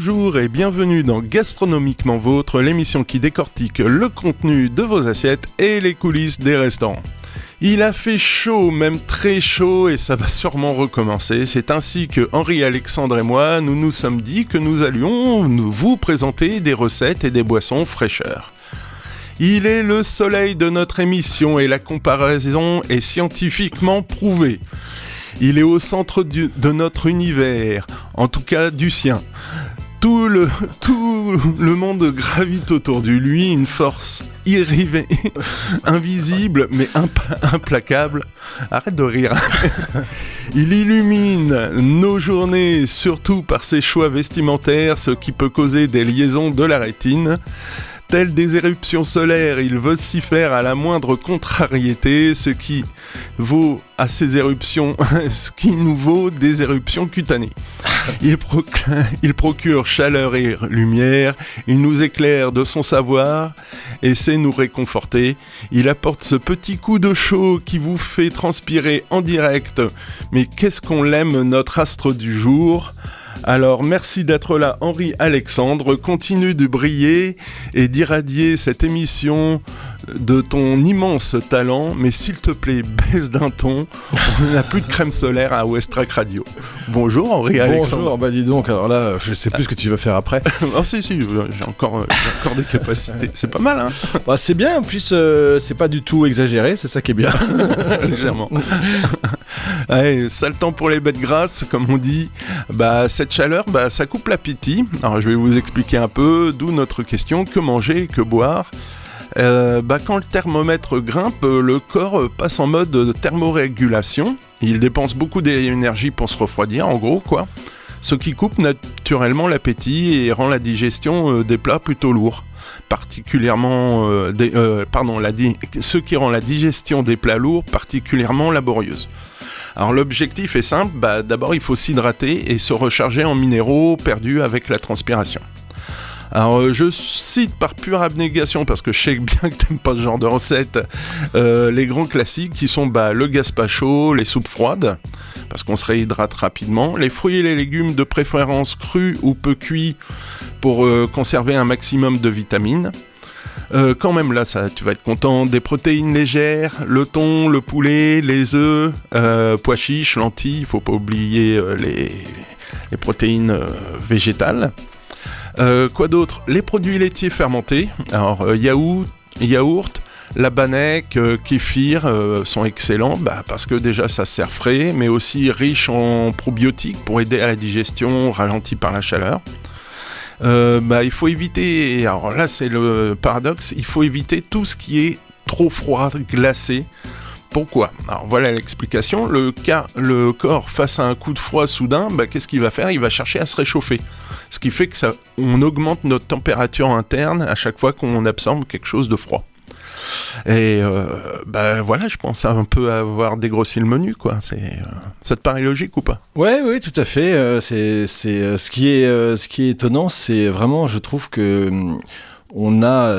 Bonjour et bienvenue dans Gastronomiquement Vôtre, l'émission qui décortique le contenu de vos assiettes et les coulisses des restaurants. Il a fait chaud, même très chaud, et ça va sûrement recommencer. C'est ainsi que Henri Alexandre et moi, nous nous sommes dit que nous allions vous présenter des recettes et des boissons fraîcheurs. Il est le soleil de notre émission et la comparaison est scientifiquement prouvée. Il est au centre de notre univers, en tout cas du sien. Tout le monde gravite autour de lui, une force invisible mais implacable. Arrête de rire. Il illumine nos journées, surtout par ses choix vestimentaires, ce qui peut causer des liaisons de la rétine. Telles des éruptions solaires, il vocifère à la moindre contrariété, ce qui nous vaut des éruptions cutanées. Il procure chaleur et lumière, il nous éclaire de son savoir et sait nous réconforter. Il apporte ce petit coup de chaud qui vous fait transpirer en direct. Mais qu'est-ce qu'on l'aime, notre astre du jour ? Alors merci d'être là Henri Alexandre, continue de briller et d'irradier cette émission de ton immense talent, mais s'il te plaît baisse d'un ton, on n'a plus de crème solaire à Westrack Radio. Bonjour Henri Alexandre. Bonjour, dis donc, alors là je sais plus ce que tu veux faire après. Oh si, j'ai encore des capacités, c'est pas mal hein. C'est bien, en plus c'est pas du tout exagéré, c'est ça qui est bien. Légèrement. Allez, sale temps pour les bêtes grasses, comme on dit. Cette chaleur, ça coupe l'appétit. Alors, je vais vous expliquer un peu, d'où notre question, que manger, que boire. Quand le thermomètre grimpe, le corps passe en mode thermorégulation. Il dépense beaucoup d'énergie pour se refroidir, en gros, quoi. Ce qui coupe naturellement l'appétit et rend la digestion des plats plutôt lourds. Ce qui rend la digestion des plats lourds particulièrement laborieuse. Alors l'objectif est simple, d'abord il faut s'hydrater et se recharger en minéraux perdus avec la transpiration. Alors je cite par pure abnégation, parce que je sais bien que t'aimes pas ce genre de recettes, les grands classiques qui sont le gazpacho, les soupes froides, parce qu'on se réhydrate rapidement, les fruits et les légumes de préférence crus ou peu cuits pour conserver un maximum de vitamines. Quand même là, tu vas être content, des protéines légères, le thon, le poulet, les œufs, pois chiches, lentilles, il faut pas oublier les protéines végétales. Quoi d'autre ? Les produits laitiers fermentés, alors yaourt, labanec, kéfir sont excellents, parce que déjà ça se sert frais, mais aussi riche en probiotiques pour aider à la digestion ralentie par la chaleur. Il faut éviter, alors là c'est le paradoxe, il faut éviter tout ce qui est trop froid, glacé. Pourquoi ? Alors voilà l'explication, le corps face à un coup de froid soudain, qu'est-ce qu'il va faire ? Il va chercher à se réchauffer. Ce qui fait que on augmente notre température interne à chaque fois qu'on absorbe quelque chose de froid. Et voilà, je pense un peu avoir dégrossi le menu, quoi. Ça te paraît logique ou pas ? Oui, tout à fait. C'est ce qui est étonnant, c'est vraiment, je trouve que on a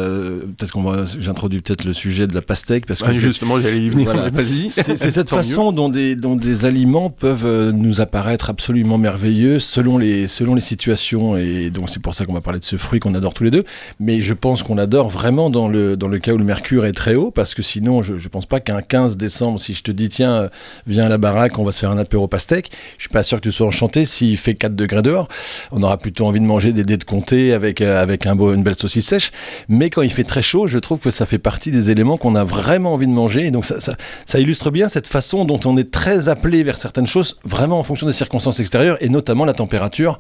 j'introduis peut-être le sujet de la pastèque parce que justement j'allais y venir. Voilà. Vas-y. C'est cette façon dont des aliments peuvent nous apparaître absolument merveilleux selon les situations, et donc c'est pour ça qu'on va parler de ce fruit qu'on adore tous les deux. Mais je pense qu'on adore vraiment dans le cas où le mercure est très haut, parce que sinon je pense pas qu'un 15 décembre, si je te dis tiens viens à la baraque, on va se faire un apéro pastèque, je suis pas sûr que tu sois enchanté s'il fait 4 degrés dehors. On aura plutôt envie de manger des dés de comté avec une belle saucisse sèche. Mais quand il fait très chaud, je trouve que ça fait partie des éléments qu'on a vraiment envie de manger, et donc ça illustre bien cette façon dont on est très appelé vers certaines choses, vraiment en fonction des circonstances extérieures, et notamment la température,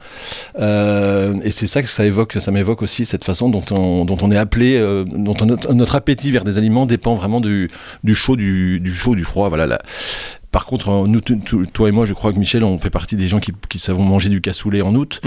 et c'est ça que ça m'évoque aussi, cette façon dont on est appelé, dont notre appétit vers des aliments dépend vraiment du chaud, du froid, voilà. Par contre, nous, toi et moi, je crois que Michel, on fait partie des gens qui savent manger du cassoulet en août.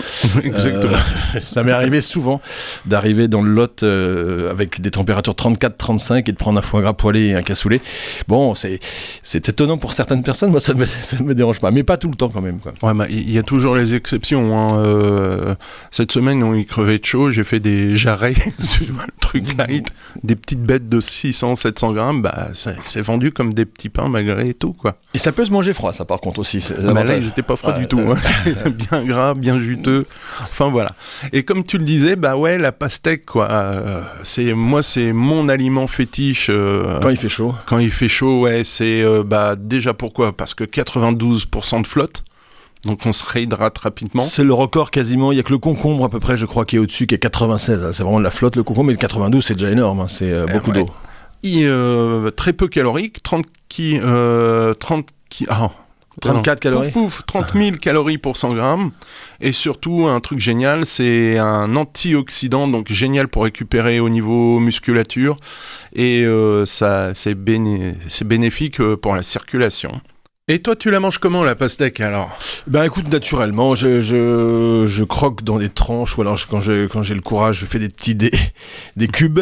Exactement. Ça m'est arrivé souvent d'arriver dans le Lot avec des températures 34-35 et de prendre un foie gras poêlé et un cassoulet. Bon, c'est étonnant pour certaines personnes, moi ça ne me dérange pas, mais pas tout le temps quand même, quoi. Ouais, il y a toujours les exceptions, hein. Cette semaine, on y crevait de chaud, j'ai fait des jarrets, tu vois, le truc light, des petites bêtes de 600-700 grammes, c'est vendu comme des petits pains malgré tout, quoi. Et ça peut se manger froid, ça par contre aussi. Là, ils n'étaient pas froids du tout. Hein. Bien gras, bien juteux. Enfin voilà. Et comme tu le disais, la pastèque, quoi. C'est mon aliment fétiche. Quand il fait chaud. Quand il fait chaud, ouais. C'est déjà pourquoi ? Parce que 92% de flotte. Donc on se réhydrate rapidement. C'est le record quasiment. Il n'y a que le concombre à peu près, je crois, qui est au-dessus, qui est 96. C'est vraiment de la flotte, le concombre. Mais le 92, c'est déjà énorme. Hein. C'est beaucoup d'eau. Très peu calorique, 34 calories. 30 000 calories pour 100 grammes. Et surtout, un truc génial, c'est un antioxydant, donc génial pour récupérer au niveau musculature. Et c'est bénéfique pour la circulation. Et toi, tu la manges comment, la pastèque, alors ? Écoute, naturellement, je croque dans des tranches, ou alors quand j'ai le courage, je fais des petits des cubes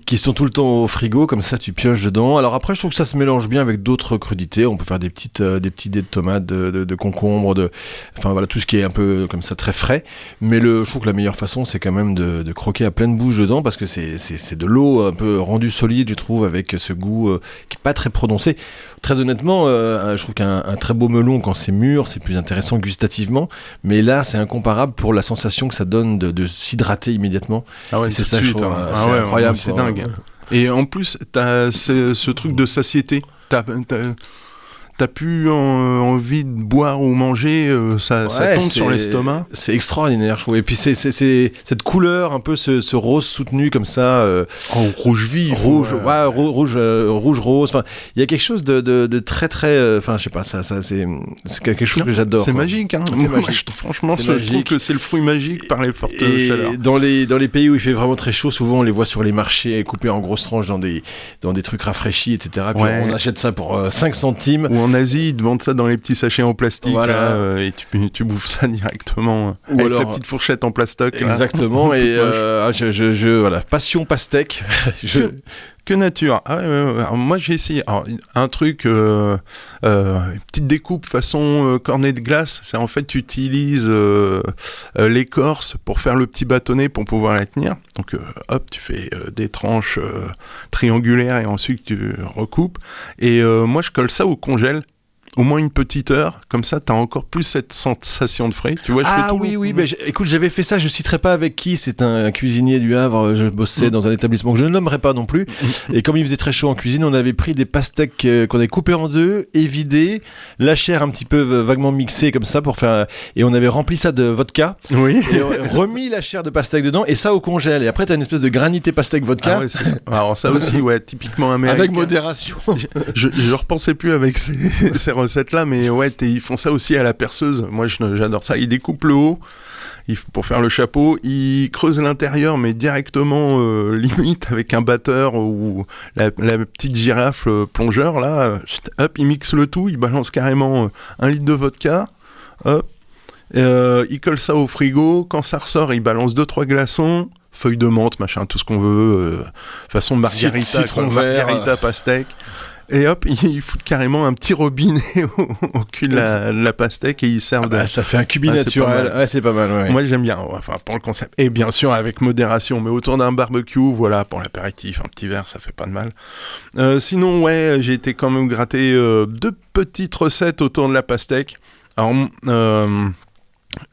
qui sont tout le temps au frigo, comme ça tu pioches dedans. Alors après, je trouve que ça se mélange bien avec d'autres crudités. On peut faire des petits dés de tomates, de concombres, enfin voilà, tout ce qui est un peu comme ça très frais. Mais je trouve que la meilleure façon, c'est quand même de croquer à pleine bouche dedans, parce que c'est de l'eau un peu rendue solide, je trouve, avec ce goût qui est pas très prononcé. Très honnêtement, je trouve qu'un très beau melon, quand c'est mûr, c'est plus intéressant gustativement. Mais là, c'est incomparable pour la sensation que ça donne de s'hydrater immédiatement. Ah ouais, c'est ça, je trouve. C'est incroyable. C'est dingue. Et en plus, t'as ce truc de satiété. T'as plus envie de boire ou manger, ça tombe sur l'estomac. C'est extraordinaire, je trouve. Et puis c'est cette couleur, un peu ce rose soutenu comme ça. Rouge vif. Rouge rose. Enfin, il y a quelque chose de très très. Enfin, je sais pas, c'est quelque chose que j'adore. C'est magique, hein. C'est magique. Franchement, je trouve que c'est le fruit magique par les fortes chaleurs. Dans les pays où il fait vraiment très chaud, souvent on les voit sur les marchés coupés en grosses tranches dans des trucs rafraîchis, etc. Puis on achète ça pour 5 centimes. Ou en Asie, ils te vendent ça dans les petits sachets en plastique, voilà. Là, et tu bouffes ça directement avec la petite fourchette en plastoc. Exactement. Et voilà, passion pastèque. Que nature. Alors, moi j'ai essayé un truc, une petite découpe façon cornet de glace. C'est en fait tu utilises l'écorce pour faire le petit bâtonnet pour pouvoir la tenir. Donc tu fais des tranches triangulaires et ensuite tu recoupes. Et moi je colle ça au congèle. Au moins une petite heure, comme ça t'as encore plus cette sensation de frais. Tu vois, je fais tout oui, écoute, j'avais fait ça, je citerai pas avec qui, c'est un cuisinier du Havre, je bossais dans un établissement que je ne nommerai pas non plus, et comme il faisait très chaud en cuisine, on avait pris des pastèques qu'on avait coupées en deux, et vidées, la chair un petit peu vaguement mixée comme ça pour faire, et on avait rempli ça de vodka, et remis la chair de pastèque dedans, et ça au congèle, et après t'as une espèce de granité pastèque vodka. Ah ouais, c'est ça. Alors ça aussi, typiquement américain. Avec modération. Je repensais plus avec ces recettes-là, mais ils font ça aussi à la perceuse. Moi, j'adore ça. Ils découpent le haut pour faire le chapeau. Ils creusent l'intérieur, mais directement, limite, avec un batteur ou la petite girafe plongeur, là. Hop, ils mixent le tout. Ils balancent carrément 1 litre de vodka. Hop. Ils collent ça au frigo. Quand ça ressort, ils balancent 2-3 glaçons. Feuilles de menthe, machin, tout ce qu'on veut. Façon margarita, citron vert. Margarita pastèque. Et hop, ils foutent carrément un petit robinet au cul de la pastèque et ils servent ça fait un cubi naturel. C'est pas mal. Ouais. Moi, j'aime bien, pour le concept. Et bien sûr, avec modération, mais autour d'un barbecue, voilà, pour l'apéritif, un petit verre, ça fait pas de mal. Sinon, j'ai été quand même gratter 2 petites recettes autour de la pastèque. Alors,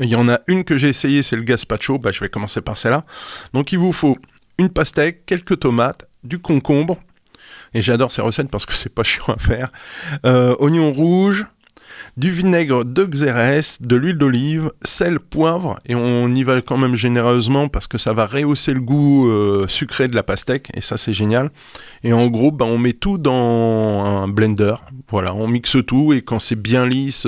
il y en a une que j'ai essayée, c'est le gazpacho. Je vais commencer par celle-là. Donc, il vous faut une pastèque, quelques tomates, du concombre. Et j'adore ces recettes parce que c'est pas chiant à faire. Oignon rouge, du vinaigre de Xérès, de l'huile d'olive, sel, poivre, et on y va quand même généreusement parce que ça va rehausser le goût sucré de la pastèque, et ça c'est génial. Et en gros, on met tout dans un blender, voilà, on mixe tout, et quand c'est bien lisse,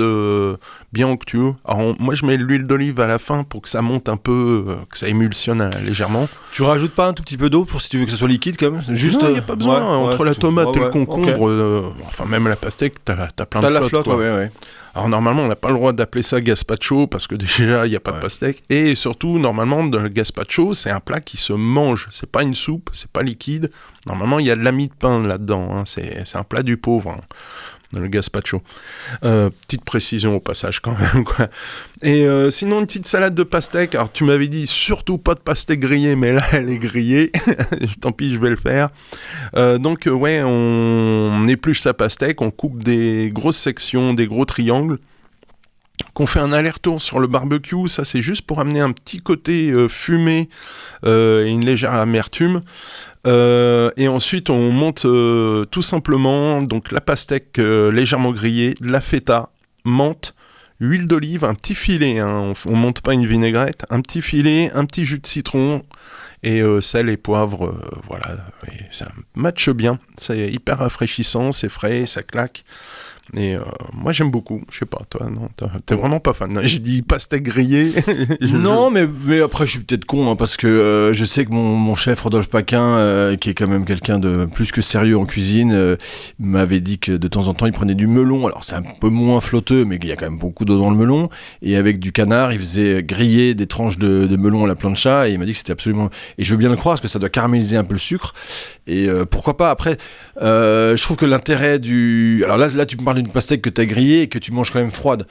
bien onctueux, alors moi je mets l'huile d'olive à la fin pour que ça monte un peu, que ça émulsionne légèrement. Tu rajoutes pas un tout petit peu d'eau pour si tu veux que ça soit liquide quand même? Juste, non, il n'y a pas besoin, entre la tomate et le concombre, enfin même la pastèque, t'as plein de flotte. La flotte, ouais. Alors normalement, on n'a pas le droit d'appeler ça gazpacho parce que déjà, il n'y a pas de pastèque. Et surtout, normalement, dans le gazpacho, c'est un plat qui se mange. C'est pas une soupe, c'est pas liquide. Normalement, il y a de la mie de pain là-dedans. Hein. C'est un plat du pauvre. Hein. le gazpacho. Petite précision au passage quand même, quoi. Et sinon, une petite salade de pastèque. Alors, tu m'avais dit surtout pas de pastèque grillée, mais là, elle est grillée. Tant pis, je vais le faire. Donc, on épluche sa pastèque, on coupe des grosses sections, des gros triangles, qu'on fait un aller-retour sur le barbecue. Ça, c'est juste pour amener un petit côté fumé et une légère amertume. Et ensuite on monte tout simplement donc la pastèque légèrement grillée, de la feta, menthe, huile d'olive, un petit filet, hein, on monte pas une vinaigrette, un petit filet, un petit jus de citron et sel et poivre, voilà, et ça matche bien, c'est hyper rafraîchissant, c'est frais, ça claque. Et moi j'aime beaucoup, je sais pas, toi, non, t'es vraiment pas fan. J'ai dit pastèque grillée. Non, mais après je suis peut-être con, hein, parce que je sais que mon chef Rodolphe Paquin, qui est quand même quelqu'un de plus que sérieux en cuisine, m'avait dit que de temps en temps il prenait du melon. Alors c'est un peu moins flotteux, mais il y a quand même beaucoup d'eau dans le melon. Et avec du canard, il faisait griller des tranches de melon à la plancha. Et il m'a dit que c'était absolument... Et je veux bien le croire, parce que ça doit caraméliser un peu le sucre. Et pourquoi pas. Après, je trouve que l'intérêt du... Alors là tu me parles d'une pastèque que tu as grillée et que tu manges quand même froide.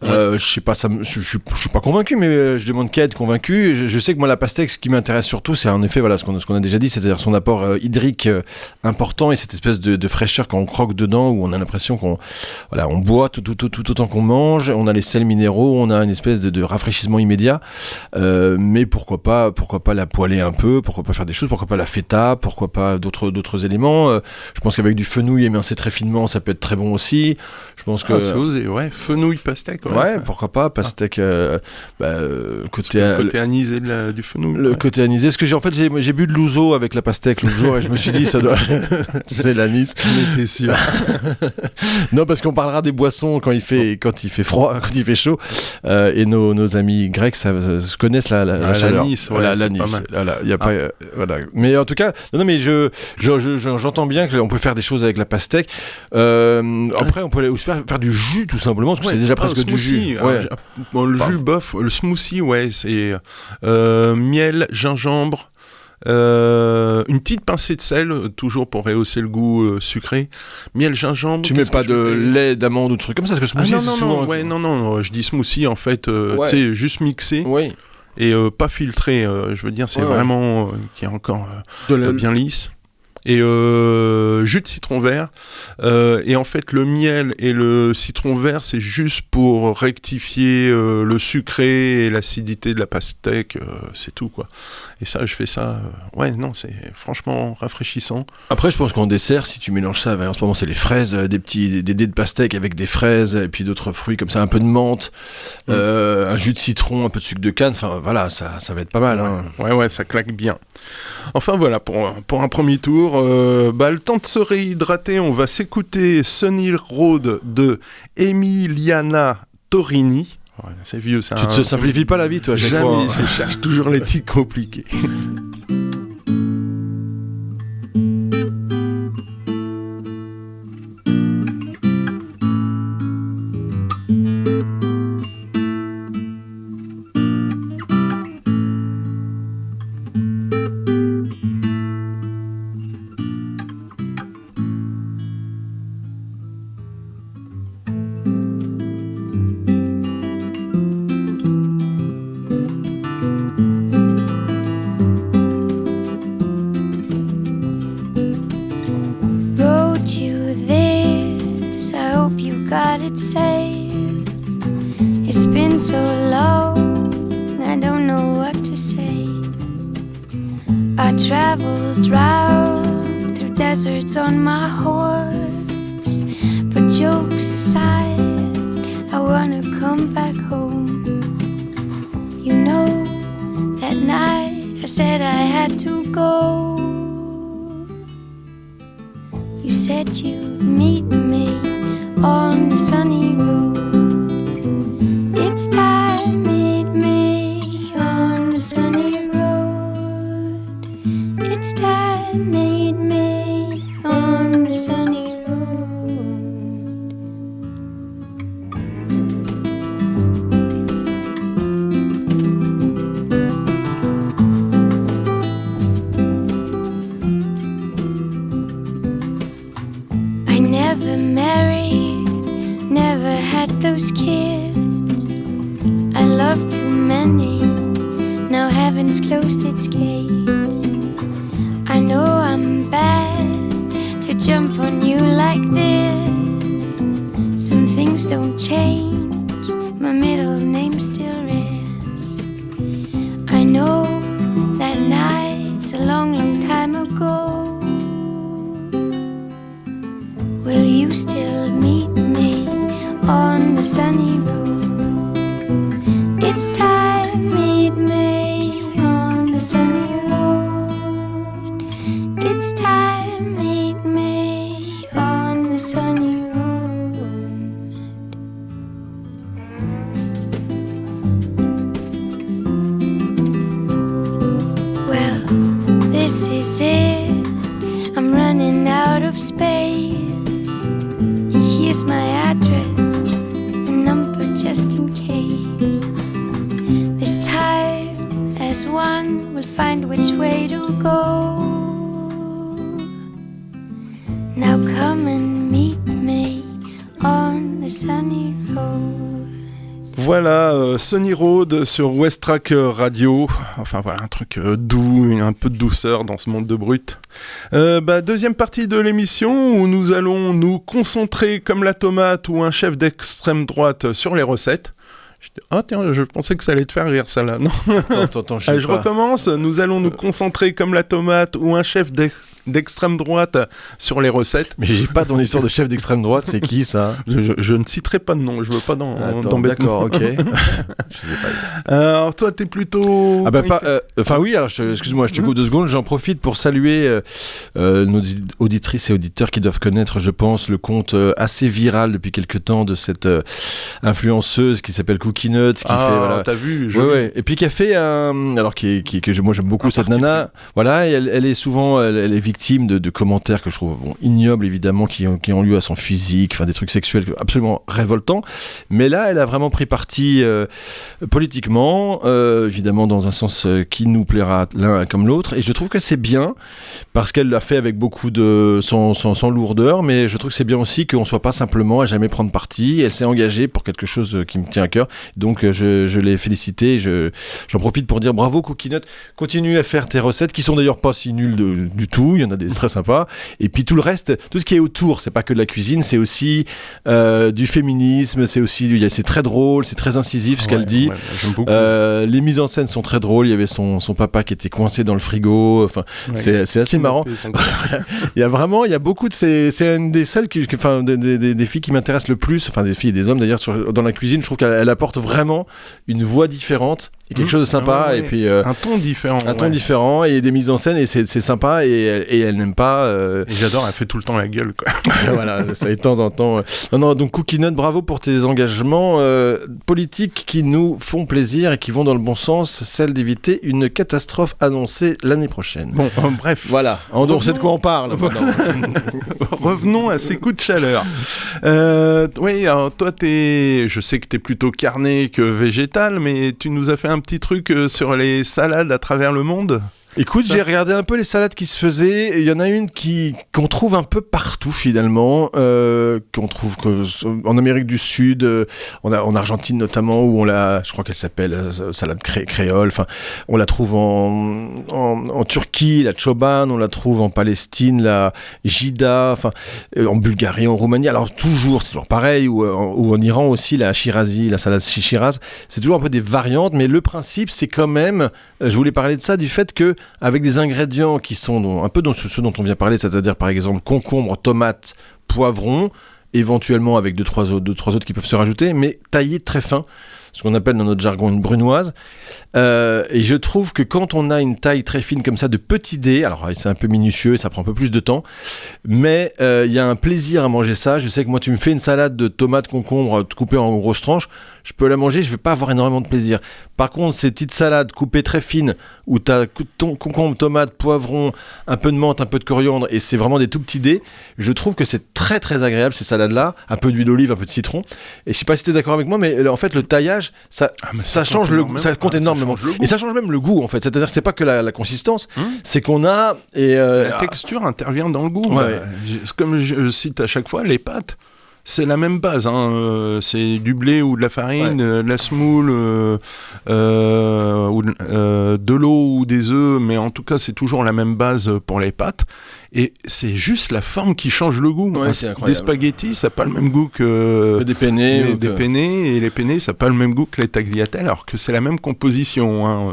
Je sais pas, je suis pas convaincu, mais je demande qu'à être convaincu. Je sais que moi la pastèque, ce qui m'intéresse surtout, c'est en effet voilà ce qu'on a déjà dit, c'est-à-dire son apport hydrique important et cette espèce de fraîcheur quand on croque dedans, où on a l'impression qu'on boit tout autant qu'on mange. On a les sels minéraux, on a une espèce de rafraîchissement immédiat. Mais pourquoi pas la poêler un peu, pourquoi pas faire des choses, pourquoi pas la feta, pourquoi pas d'autres éléments. Je pense qu'avec du fenouil émincé très finement, ça peut être très bon aussi. Je pense que c'est osé, ouais, fenouil pastèque. Ouais, pourquoi pas pastèque côté anisé du fenouil. Le côté anisé, parce que j'ai bu de l'ouzo avec la pastèque l'autre jour et je me suis dit ça doit c'est l'anis. J'étais sûr. Non, parce qu'on parlera des boissons quand il fait froid, quand il fait chaud, et nos amis grecs se connaissent la chaleur. L'anis, ouais, l'anis. Voilà, il y a pas voilà. Mais en tout cas, non mais j'entends bien qu'on peut faire des choses avec la pastèque. Après on peut aller aussi faire du jus tout simplement, parce que c'est déjà presque du jus. Ouais. Le jus bof, le smoothie, ouais, c'est miel, gingembre, une petite pincée de sel, toujours pour rehausser le goût sucré. Miel, gingembre. Tu mets pas de lait d'amande ou de trucs comme ça, parce que smoothie c'est souvent... Non, je dis smoothie en fait, tu sais, juste mixé. Oui. Et pas filtré, je veux dire, c'est vraiment qui est encore bien lisse. Et jus de citron vert, et en fait le miel et le citron vert, c'est juste pour rectifier le sucré et l'acidité de la pastèque, c'est tout quoi. Et ça, je fais ça, c'est franchement rafraîchissant. Après, je pense qu'en dessert, si tu mélanges ça, en ce moment c'est les fraises, des dés de pastèque avec des fraises et puis d'autres fruits comme ça, un peu de menthe, un jus de citron, un peu de sucre de canne, enfin voilà, ça va être pas mal. Hein. Ouais, ça claque bien. Enfin voilà, pour un premier tour, le temps de se réhydrater, on va s'écouter Sunny Road de Emiliana Torini. Ouais, c'est vieux ça. Tu te simplifies pas la vie toi à chaque fois. Je cherche toujours les titres compliqués. Never married, never had those kids. I loved too many, now heaven's closed its gates. I know I'm bad to jump on you like this. Some things don't change, my middle name still is. I know that night's a long, long time ago. Will you still meet me on the sunny road? It's time, meet me on the sunny road. It's time, meet me on the sunny road. Well, this is it. I'm running out of space. Here's my address, a number just in case. This time, as one, we'll find which way to go. Now come and meet me on the sunny road. Voilà, Sunny Road sur West Track Radio. Enfin voilà, un truc doux, un peu de douceur dans ce monde de brut. Deuxième partie de l'émission où nous allons nous concentrer comme la tomate ou un chef d'extrême droite sur les recettes. Ah tiens, je pensais que ça allait te faire rire ça là, non? Attends, Allez, je recommence. Nous allons nous concentrer comme la tomate ou un chef d'extrême droite sur les recettes. Mais j'ai pas ton histoire de chef d'extrême droite, c'est qui ça? Je ne citerai pas de nom, je veux pas t'embêter. D'accord, ok. Alors toi t'es plutôt... Oui, alors excuse-moi, je te coupe 2 secondes, j'en profite pour saluer nos auditrices et auditeurs qui doivent connaître, je pense, le compte assez viral depuis quelques temps de cette influenceuse qui s'appelle Cookie Nut, qui fait... Voilà. T'as vu, ouais. Et puis qui a fait alors moi j'aime beaucoup cette nana, voilà, et elle est souvent, elle est victime de commentaires que je trouve ignobles évidemment, qui ont lieu à son physique, enfin des trucs sexuels absolument révoltants, mais là elle a vraiment pris parti politiquement, évidemment dans un sens qui nous plaira l'un comme l'autre, et je trouve que c'est bien parce qu'elle l'a fait avec beaucoup de sans lourdeur, mais je trouve que c'est bien aussi qu'on soit pas simplement à jamais prendre parti. Elle s'est engagée pour quelque chose qui me tient à cœur, donc je l'ai félicitée. J'en profite pour dire bravo Cookie Nut, continue à faire tes recettes qui sont d'ailleurs pas si nulles du tout, il y en a des très sympas, et puis tout le reste, tout ce qui est autour, c'est pas que de la cuisine, c'est aussi du féminisme, c'est très drôle, c'est très incisif ce qu'elle dit. J'aime beaucoup. Les mises en scène sont très drôles, il y avait son papa qui était coincé dans le frigo, enfin c'est assez marrant. Il y a beaucoup de c'est une des celles des filles qui m'intéressent le plus, enfin des filles et des hommes d'ailleurs dans la cuisine. Je trouve qu'elle apporte vraiment une voix différente et quelque chose de sympa, et puis un ton différent et des mises en scène, et c'est sympa, et elle n'aime pas et j'adore, elle fait tout le temps la gueule quoi. Voilà, ça de temps en temps. Non, donc Cookie Nut, bravo pour tes engagements politiques qui nous font plaisir et qui vont dans le bon sens, celle d'éviter une catastrophe annoncée l'année prochaine. Bon, bref. Voilà, on sait de quoi on parle. Revenons à ces coups de chaleur. Oui, alors toi, je sais que t'es plutôt carné que végétal, mais tu nous as fait un petit truc sur les salades à travers le monde. Écoute, j'ai regardé un peu les salades qui se faisaient. Il y en a une qu'on trouve un peu partout finalement, qu'on trouve en Amérique du Sud, en Argentine notamment, où je crois qu'elle s'appelle salade créole. Enfin, on la trouve en Turquie, la choban, on la trouve en Palestine, la jida, enfin en Bulgarie, en Roumanie. Alors c'est toujours pareil, ou en Iran aussi, la shirazi, la salade shiraz. C'est toujours un peu des variantes, mais le principe, c'est quand même. Je voulais parler de ça, du fait que avec des ingrédients qui sont un peu dans ce dont on vient parler, c'est-à-dire par exemple concombre, tomates, poivrons, éventuellement avec deux, trois autres qui peuvent se rajouter, mais taillés très fins, ce qu'on appelle dans notre jargon une brunoise. Et je trouve que quand on a une taille très fine comme ça de petits dés, alors c'est un peu minutieux, ça prend un peu plus de temps, mais il y a un plaisir à manger ça. Je sais que moi, tu me fais une salade de tomates, concombres coupées en grosses tranches, je peux la manger, je vais pas avoir énormément de plaisir. Par contre, ces petites salades coupées très fines, où tu as concombre, tomates, poivrons, un peu de menthe, un peu de coriandre, et c'est vraiment des tout petits dés, je trouve que c'est très très agréable ces salades-là, un peu d'huile d'olive, un peu de citron. Et je sais pas si tu es d'accord avec moi, mais en fait le taillage l'emballage, ça change ça compte énormément. Et ça change même le goût en fait. C'est-à-dire que c'est pas que la consistance, c'est qu'on a la texture intervient dans le goût. Ouais. Comme je cite à chaque fois, les pâtes. C'est la même base, c'est du blé ou de la farine, de la semoule, ou de l'eau ou des œufs, mais en tout cas c'est toujours la même base pour les pâtes. Et c'est juste la forme qui change le goût. Ouais, c'est incroyable. Des spaghettis, ça n'a pas le même goût que des penne. Des penne, et les penne, ça n'a pas le même goût que les tagliatelles, alors que c'est la même composition.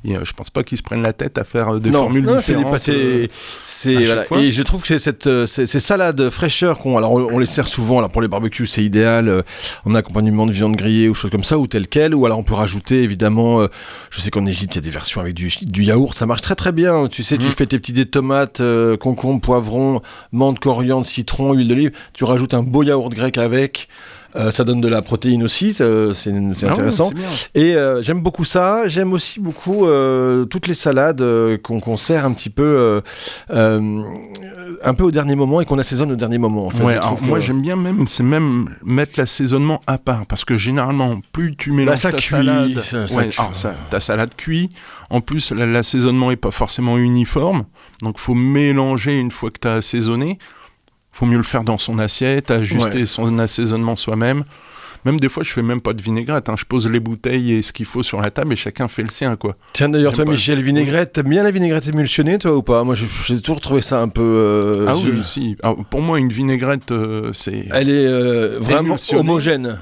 Je pense pas qu'ils se prennent la tête à faire des formules différentes. Voilà. Et je trouve que ces salades fraîcheurs alors on les sert souvent. Alors pour les barbecues, c'est idéal en accompagnement de viande grillée ou choses comme ça, ou tel quel. Ou alors on peut rajouter évidemment. Je sais qu'en Égypte, il y a des versions avec du yaourt. Ça marche très très bien. Tu sais, tu fais tes petits dés de tomates, concombre, poivron, menthe, coriandre, citron, huile d'olive, tu rajoutes un beau yaourt grec avec, ça donne de la protéine aussi, c'est intéressant. Et j'aime beaucoup ça, j'aime aussi beaucoup toutes les salades qu'on sert un petit peu au dernier moment et qu'on assaisonne au dernier moment. En fait, moi j'aime bien mettre l'assaisonnement à part, parce que généralement plus tu mélanges ta salade, ta salade cuit, en plus l'assaisonnement est pas forcément uniforme, donc faut mélanger une fois que tu as assaisonné. Faut mieux le faire dans son assiette, ajuster son assaisonnement soi-même. Même des fois, je fais même pas de vinaigrette. Je pose les bouteilles et ce qu'il faut sur la table et chacun fait le sien, quoi. Tiens, d'ailleurs, toi, Michel, vinaigrette, t'aimes bien la vinaigrette émulsionnée, toi, ou pas ? Moi, j'ai toujours trouvé ça un peu... oui, si. Pour moi, une vinaigrette, c'est... Elle est vraiment homogène.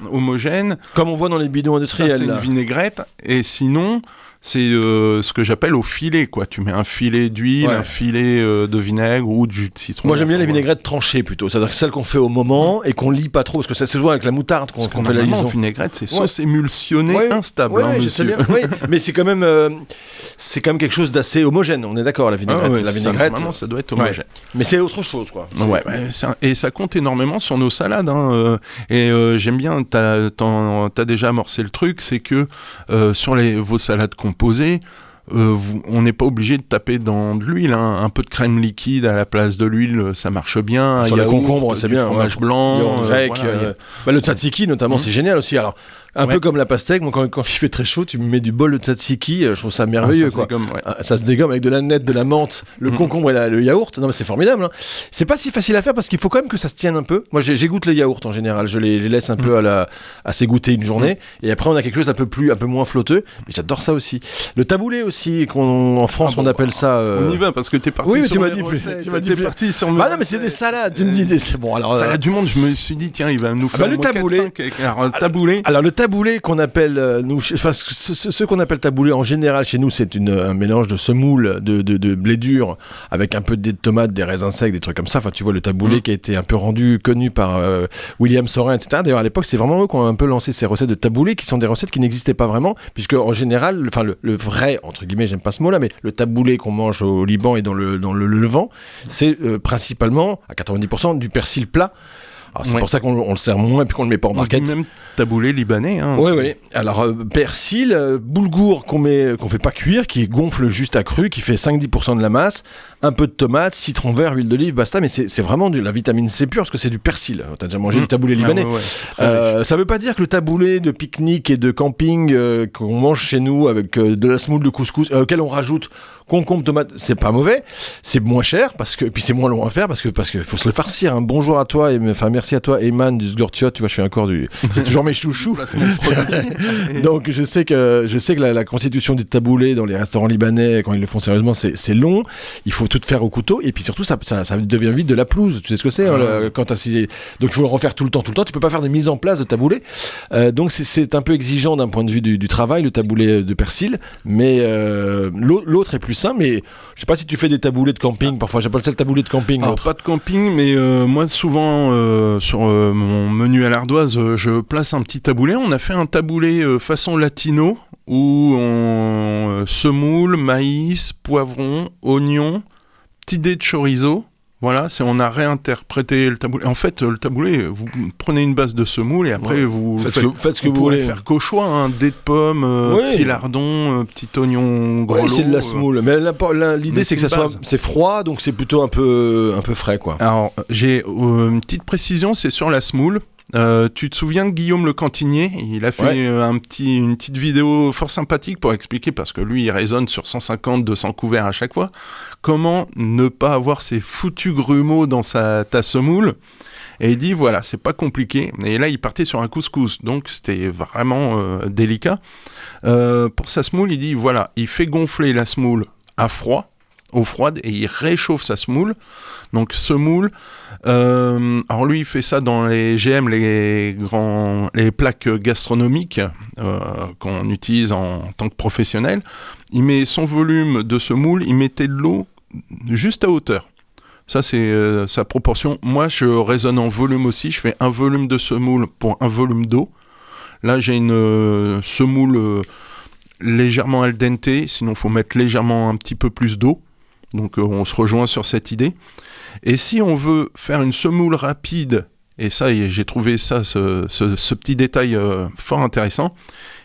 Comme on voit dans les bidons industriels. Ça, c'est une vinaigrette. Et sinon... c'est ce que j'appelle au filet, quoi. Tu mets un filet d'huile, un filet de vinaigre ou de jus de citron. Moi, j'aime bien les vinaigrettes tranchées, plutôt. C'est-à-dire que celles qu'on fait au moment et qu'on lie pas trop. Parce que ça se voit avec la moutarde qu'on fait la liaison. Vinaigrette, c'est sauce émulsionnée instable. Je sais bien. Mais c'est quand même quelque chose d'assez homogène. On est d'accord, la vinaigrette. La vinaigrette, normalement, ça doit être homogène. Mais c'est autre chose, quoi. Et ça compte énormément sur nos salades. Et j'aime bien, t'as déjà amorcé le truc, c'est que sur vos salades composées, on n'est pas obligé de taper dans de l'huile. Un peu de crème liquide à la place de l'huile, ça marche bien. Sur le concombre, c'est bien. Fromage blanc, grec. Le tzatziki, notamment, c'est génial aussi. Alors, un peu comme la pastèque, moi, quand il fait très chaud, tu me mets du bol de tzatziki, je trouve ça merveilleux. Ça se dégomme avec de la nette, de la menthe, le concombre et le yaourt. Non, mais c'est formidable. C'est pas si facile à faire parce qu'il faut quand même que ça se tienne un peu. Moi, j'égoutte les yaourts en général. Je les laisse un peu à s'égoutter une journée. Et après, on a quelque chose un peu moins flotteux. Mais j'adore ça aussi. Le taboulé aussi, en France, on appelle ça. On y va parce que t'es parti. Oui, sur t'es parti sur. Ah non, mais c'est des salades. Tu me dis c'est bon. Alors. Salade du monde. Je me suis dit tiens, il va nous faire le taboulé. Taboulé. Alors le taboulé qu'on appelle ce qu'on appelle taboulé en général chez nous, c'est un mélange de semoule, de blé dur avec un peu de tomates, des raisins secs, des trucs comme ça. Enfin, tu vois le taboulé qui a été un peu rendu connu par William Saurin, etc. D'ailleurs, à l'époque, c'est vraiment eux qui ont un peu lancé ces recettes de taboulé, qui sont des recettes qui n'existaient pas vraiment, puisque en général, le vrai entre guillemets, j'aime pas ce mot-là, mais le taboulé qu'on mange au Liban et dans le Levant, c'est principalement à 90% du persil plat. Alors, c'est pour ça qu'on le sert moins et puis qu'on le met pas en barquette. On dit même taboulé libanais. Oui. Alors persil, boulgour qu'on fait pas cuire, qui gonfle juste à cru, qui fait 5-10% de la masse, un peu de tomate, citron vert, huile d'olive, basta. Mais c'est vraiment de la vitamine C pure parce que c'est du persil. T'as déjà mangé du taboulé libanais. Ça veut pas dire que le taboulé de pique-nique et de camping qu'on mange chez nous avec de la semoule de couscous, auquel on rajoute concombre, tomate, c'est pas mauvais, c'est moins cher puis c'est moins long à faire parce que faut se le farcir. Bonjour à toi merci à toi Eman du Sgortiot, tu vois, je fais encore j'ai toujours mes chouchous. Donc je sais que la constitution du taboulé dans les restaurants libanais, quand ils le font sérieusement, c'est long, il faut tout faire au couteau et puis surtout ça devient vite de la pelouse, tu sais ce que c'est donc il faut le refaire tout le temps, tu peux pas faire de mise en place de taboulé, donc c'est un peu exigeant d'un point de vue du travail, le taboulé de persil, mais l'autre est plus simple. Mais je sais pas si tu fais des taboulés de camping, parfois j'appelle ça le taboulé de camping. Alors pas de camping, mais moi souvent sur mon menu à l'ardoise, je place un petit taboulé. On a fait un taboulé façon latino où on semoule, maïs, poivron, oignon, petit dé de chorizo. Voilà, on a réinterprété le taboulé. En fait, le taboulé, vous prenez une base de semoule et après vous faites ce que vous voulez. Faire qu'au choix, dé de pomme, petit lardon, petit oignon gros lot. C'est de la semoule. Mais l'idée, c'est que c'est froid, donc c'est plutôt un peu frais, quoi. Alors, j'ai une petite précision, c'est sur la semoule. Tu te souviens de Guillaume Le Cantinier ? Il a fait une petite vidéo fort sympathique pour expliquer, parce que lui, il raisonne sur 150-200 couverts à chaque fois, comment ne pas avoir ces foutus grumeaux dans sa semoule. Et il dit, voilà, c'est pas compliqué. Et là, il partait sur un couscous, donc c'était vraiment délicat. Pour sa semoule, il dit, voilà, il fait gonfler la semoule eau froide, et il réchauffe sa semoule. Donc semoule, alors lui il fait ça dans les GM, les plaques gastronomiques qu'on utilise en tant que professionnel. Il met son volume de semoule, il mettait de l'eau juste à hauteur. Ça c'est sa proportion. Moi je raisonne en volume aussi, je fais un volume de semoule pour un volume d'eau. Là j'ai une semoule légèrement al dente, sinon il faut mettre légèrement un petit peu plus d'eau. Donc on se rejoint sur cette idée. Et si on veut faire une semoule rapide, et ça j'ai trouvé ça, ce petit détail fort intéressant,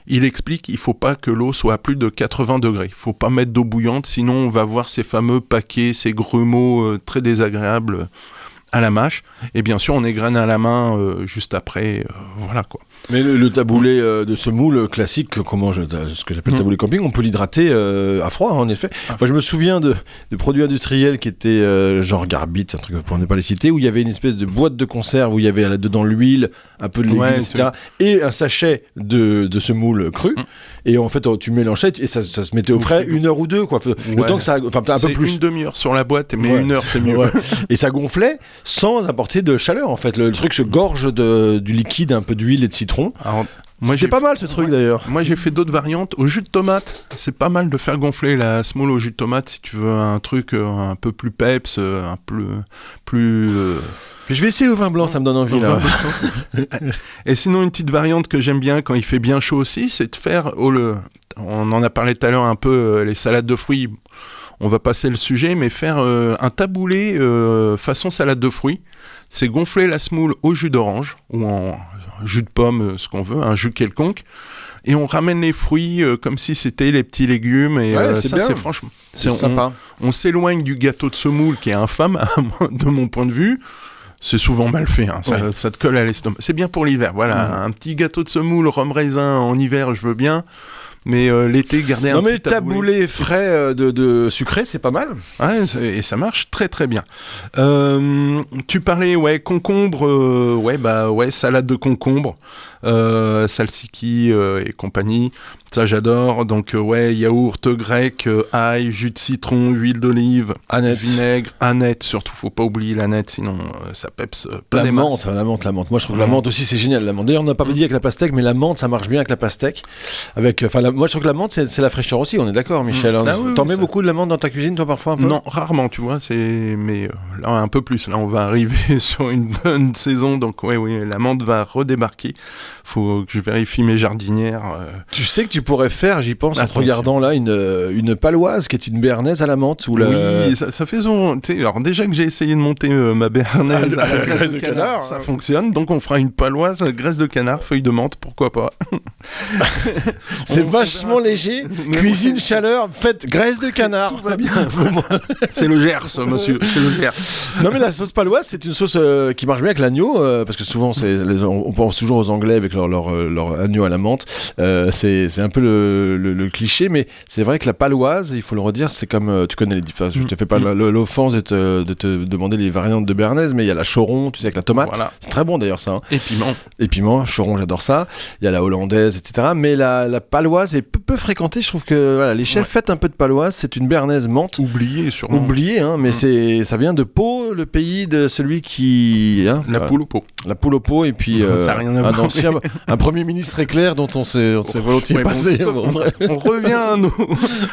il explique qu'il ne faut pas que l'eau soit à plus de 80 degrés. Il ne faut pas mettre d'eau bouillante, sinon on va voir ces fameux paquets, ces grumeaux très désagréables à la mâche. Et bien sûr on égrène à la main juste après, voilà quoi. Mais le taboulé de semoule classique, ce que j'appelle taboulé camping, on peut l'hydrater à froid, en effet. Moi, je me souviens de produits industriels qui étaient genre Garbit, un truc pour ne pas les citer, où il y avait une espèce de boîte de conserve où il y avait là-dedans l'huile, un peu de légumes, etc. Et un sachet de semoule crue. Et en fait, tu mélangeais et ça se mettait au frais 1 heure ou 2, quoi. Le temps que ça, enfin peut-être un peu plus. C'est une demi-heure sur la boîte, mais 1 heure, c'est mieux. Ouais. Et ça gonflait sans apporter de chaleur, en fait. Le truc se gorge du liquide, un peu d'huile et de citron. Alors, c'était pas mal ce truc d'ailleurs. Moi j'ai fait d'autres variantes. Au jus de tomate, c'est pas mal de faire gonfler la semoule au jus de tomate si tu veux un truc un peu plus peps, un peu plus. Puis je vais essayer au vin blanc, ça me donne envie là. Et sinon une petite variante que j'aime bien quand il fait bien chaud aussi, c'est de faire on en a parlé tout à l'heure un peu les salades de fruits. On va passer le sujet, mais faire un taboulé façon salade de fruits, c'est gonfler la semoule au jus d'orange ou en jus de pomme, ce qu'on veut, un jus quelconque, et on ramène les fruits comme si c'était les petits légumes, et ça c'est franchement c'est sympa. On s'éloigne du gâteau de semoule qui est infâme de mon point de vue. C'est souvent mal fait, hein. Ça te colle à l'estomac. C'est bien pour l'hiver, voilà, un petit gâteau de semoule rhum raisin en hiver, je veux bien. Mais l'été, garder un petit taboulé frais de sucré, c'est pas mal. Ouais, et ça marche très très bien. Tu parlais, concombre, salade de concombre, salsiki et compagnie. Ça, j'adore. Donc, yaourt grec, ail, jus de citron, huile d'olive, vinaigre, aneth. Surtout, faut pas oublier l'aneth, sinon ça peps pas des masses. La menthe. Moi, je trouve que la menthe aussi, c'est génial. La menthe. D'ailleurs, on n'a pas dit avec la pastèque, mais la menthe, ça marche bien avec la pastèque. Moi, je trouve que la menthe, c'est la fraîcheur aussi. On est d'accord, Michel. T'en mets beaucoup de la menthe dans ta cuisine, toi, parfois un peu ? Non, rarement, tu vois. Mais là, un peu plus. Là, on va arriver sur une bonne saison. Donc, la menthe va redébarquer. Faut que je vérifie mes jardinières. Tu sais que tu pourrais faire, j'y pense, en te regardant là, une paloise qui est une béarnaise à la menthe. Oui, ça fait son... Alors déjà que j'ai essayé de monter ma béarnaise à la graisse de canard, ça fonctionne. Donc on fera une paloise graisse de canard, feuille de menthe, pourquoi pas. C'est vachement léger. Cuisine, chaleur, faites graisse de canard. Tout va bien. C'est le Gers, monsieur. C'est le Gers. Non mais la sauce paloise, c'est une sauce qui marche bien avec l'agneau, parce que souvent on pense toujours aux Anglais avec leur agneau à la menthe. C'est un peu le cliché, mais c'est vrai que la paloise, il faut le redire, c'est comme tu connais les différences. Je te fais pas l'offense de te demander les variantes de béarnaise, mais il y a la choron, tu sais, avec la tomate. Voilà. C'est très bon d'ailleurs ça. Hein. Et piment, choron, j'adore ça. Il y a la hollandaise, etc. Mais la paloise est peu fréquentée. Je trouve que les chefs faites un peu de paloise. C'est une béarnaise menthe. Oubliée sûrement. Oubliée, hein, mais ça vient de Pau, le pays de celui qui... La poule au pot. La poule au pot, et puis un premier ministre éclair dont on s'est volontiers passé. On revient à nous.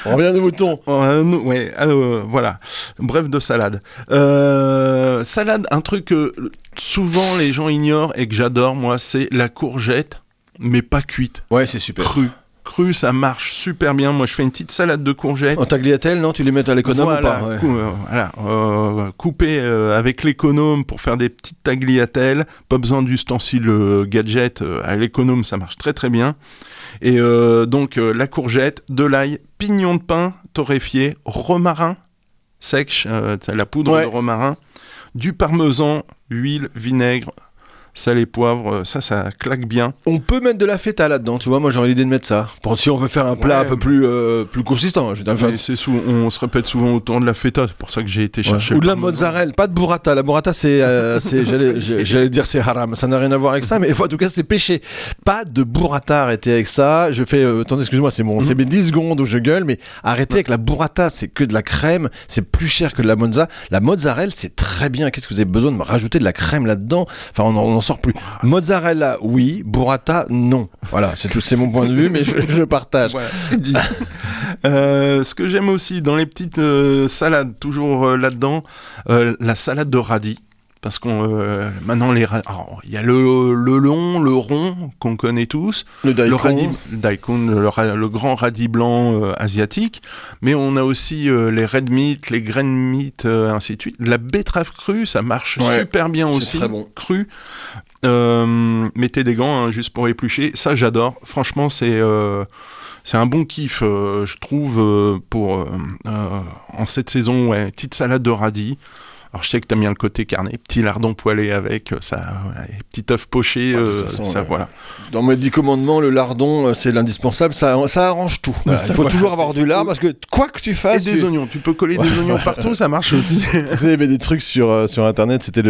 On revient à nos moutons. Voilà. Bref de salade. Salade, un truc que souvent les gens ignorent et que j'adore, moi, c'est la courgette, mais pas cuite. Ouais, c'est super. Crue, ça marche super bien. Moi, je fais une petite salade de courgettes. En tagliatelle, non ? Tu les mets à l'économe ou pas ? Couper avec l'économe pour faire des petites tagliatelles. Pas besoin d'ustensiles gadget. À l'économe, ça marche très très bien. Et donc, la courgette, de l'ail, pignon de pain torréfié, romarin sec, la poudre de romarin, du parmesan, huile, vinaigre, sel et poivre, ça claque bien. On peut mettre de la feta là-dedans, tu vois, moi j'aurais l'idée de mettre ça. Pour si on veut faire un plat un peu plus consistant. On se répète souvent autour de la feta, c'est pour ça que j'ai été chercher. Ou de la mozzarella, pas de burrata. La burrata, j'allais dire c'est haram, ça n'a rien à voir avec ça, mais en tout cas c'est péché. Pas de burrata, arrêtez avec ça. Je fais, attendez, excuse-moi, c'est mes 10 secondes où je gueule, mais arrêtez avec la burrata, c'est que de la crème, c'est plus cher que de la mozza. La mozzarella, c'est très bien. Qu'est-ce que vous avez besoin de me rajouter de la crème là-dedans? Enfin, on n'en sort plus. Mozzarella, oui. Burrata, non. Voilà, c'est mon point de vue, mais je partage. Voilà, c'est dit. Ce que j'aime aussi dans les petites salades, toujours là-dedans, la salade de radis. Parce qu'on maintenant il y a le long, le rond qu'on connaît tous, le daikon, le grand radis blanc asiatique, mais on a aussi les red meat, les grain meat, ainsi de suite. La betterave crue, ça marche super bien aussi, très bon. Crue. Mettez des gants hein, juste pour éplucher, ça j'adore. Franchement, c'est un bon kiff, je trouve, pour en cette saison, petite salade de radis. Alors je sais que t'aimes bien le côté carné, petit lardon poêlé avec ça, petit œuf poché, voilà. Dans mes 10 commandements, le lardon c'est l'indispensable, ça arrange tout. Il faut toujours avoir du lard parce que quoi que tu fasses. Et des oignons, tu peux coller des oignons partout, ça marche aussi. Tu sais, il y avait des trucs sur internet, c'était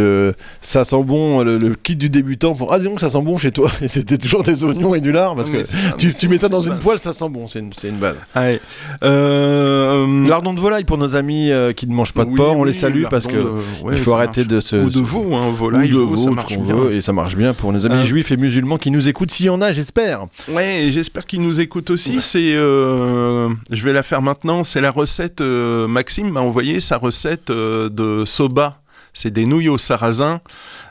ça sent bon, le kit du débutant pour dis donc ça sent bon chez toi. Et c'était toujours des oignons et du lard parce que tu mets ça dans une poêle, ça sent bon, c'est une base. Allez. Lardon de volaille pour nos amis qui ne mangent pas de porc, on les salue parce que il faut arrêter de se... Ou de veau, hein, volaille, ou de veau, ça marche bien. Et ça marche bien pour nos amis juifs et musulmans qui nous écoutent, s'il y en a, j'espère. Ouais, et j'espère qu'ils nous écoutent aussi. C'est, je vais la faire maintenant, c'est la recette, Maxime m'a envoyé sa recette de soba. C'est des nouilles au sarrasin.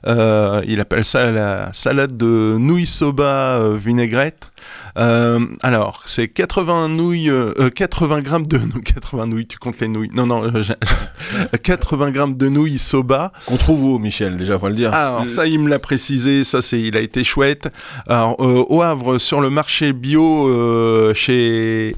Il appelle ça la salade de nouilles soba vinaigrette. Alors, c'est 80 grammes de 80 nouilles, tu comptes les nouilles. Non, 80 grammes de nouilles soba. Qu'on trouve où, Michel, déjà, faut le dire. Alors, ça, il me l'a précisé, il a été chouette. Alors, au Havre, sur le marché bio, chez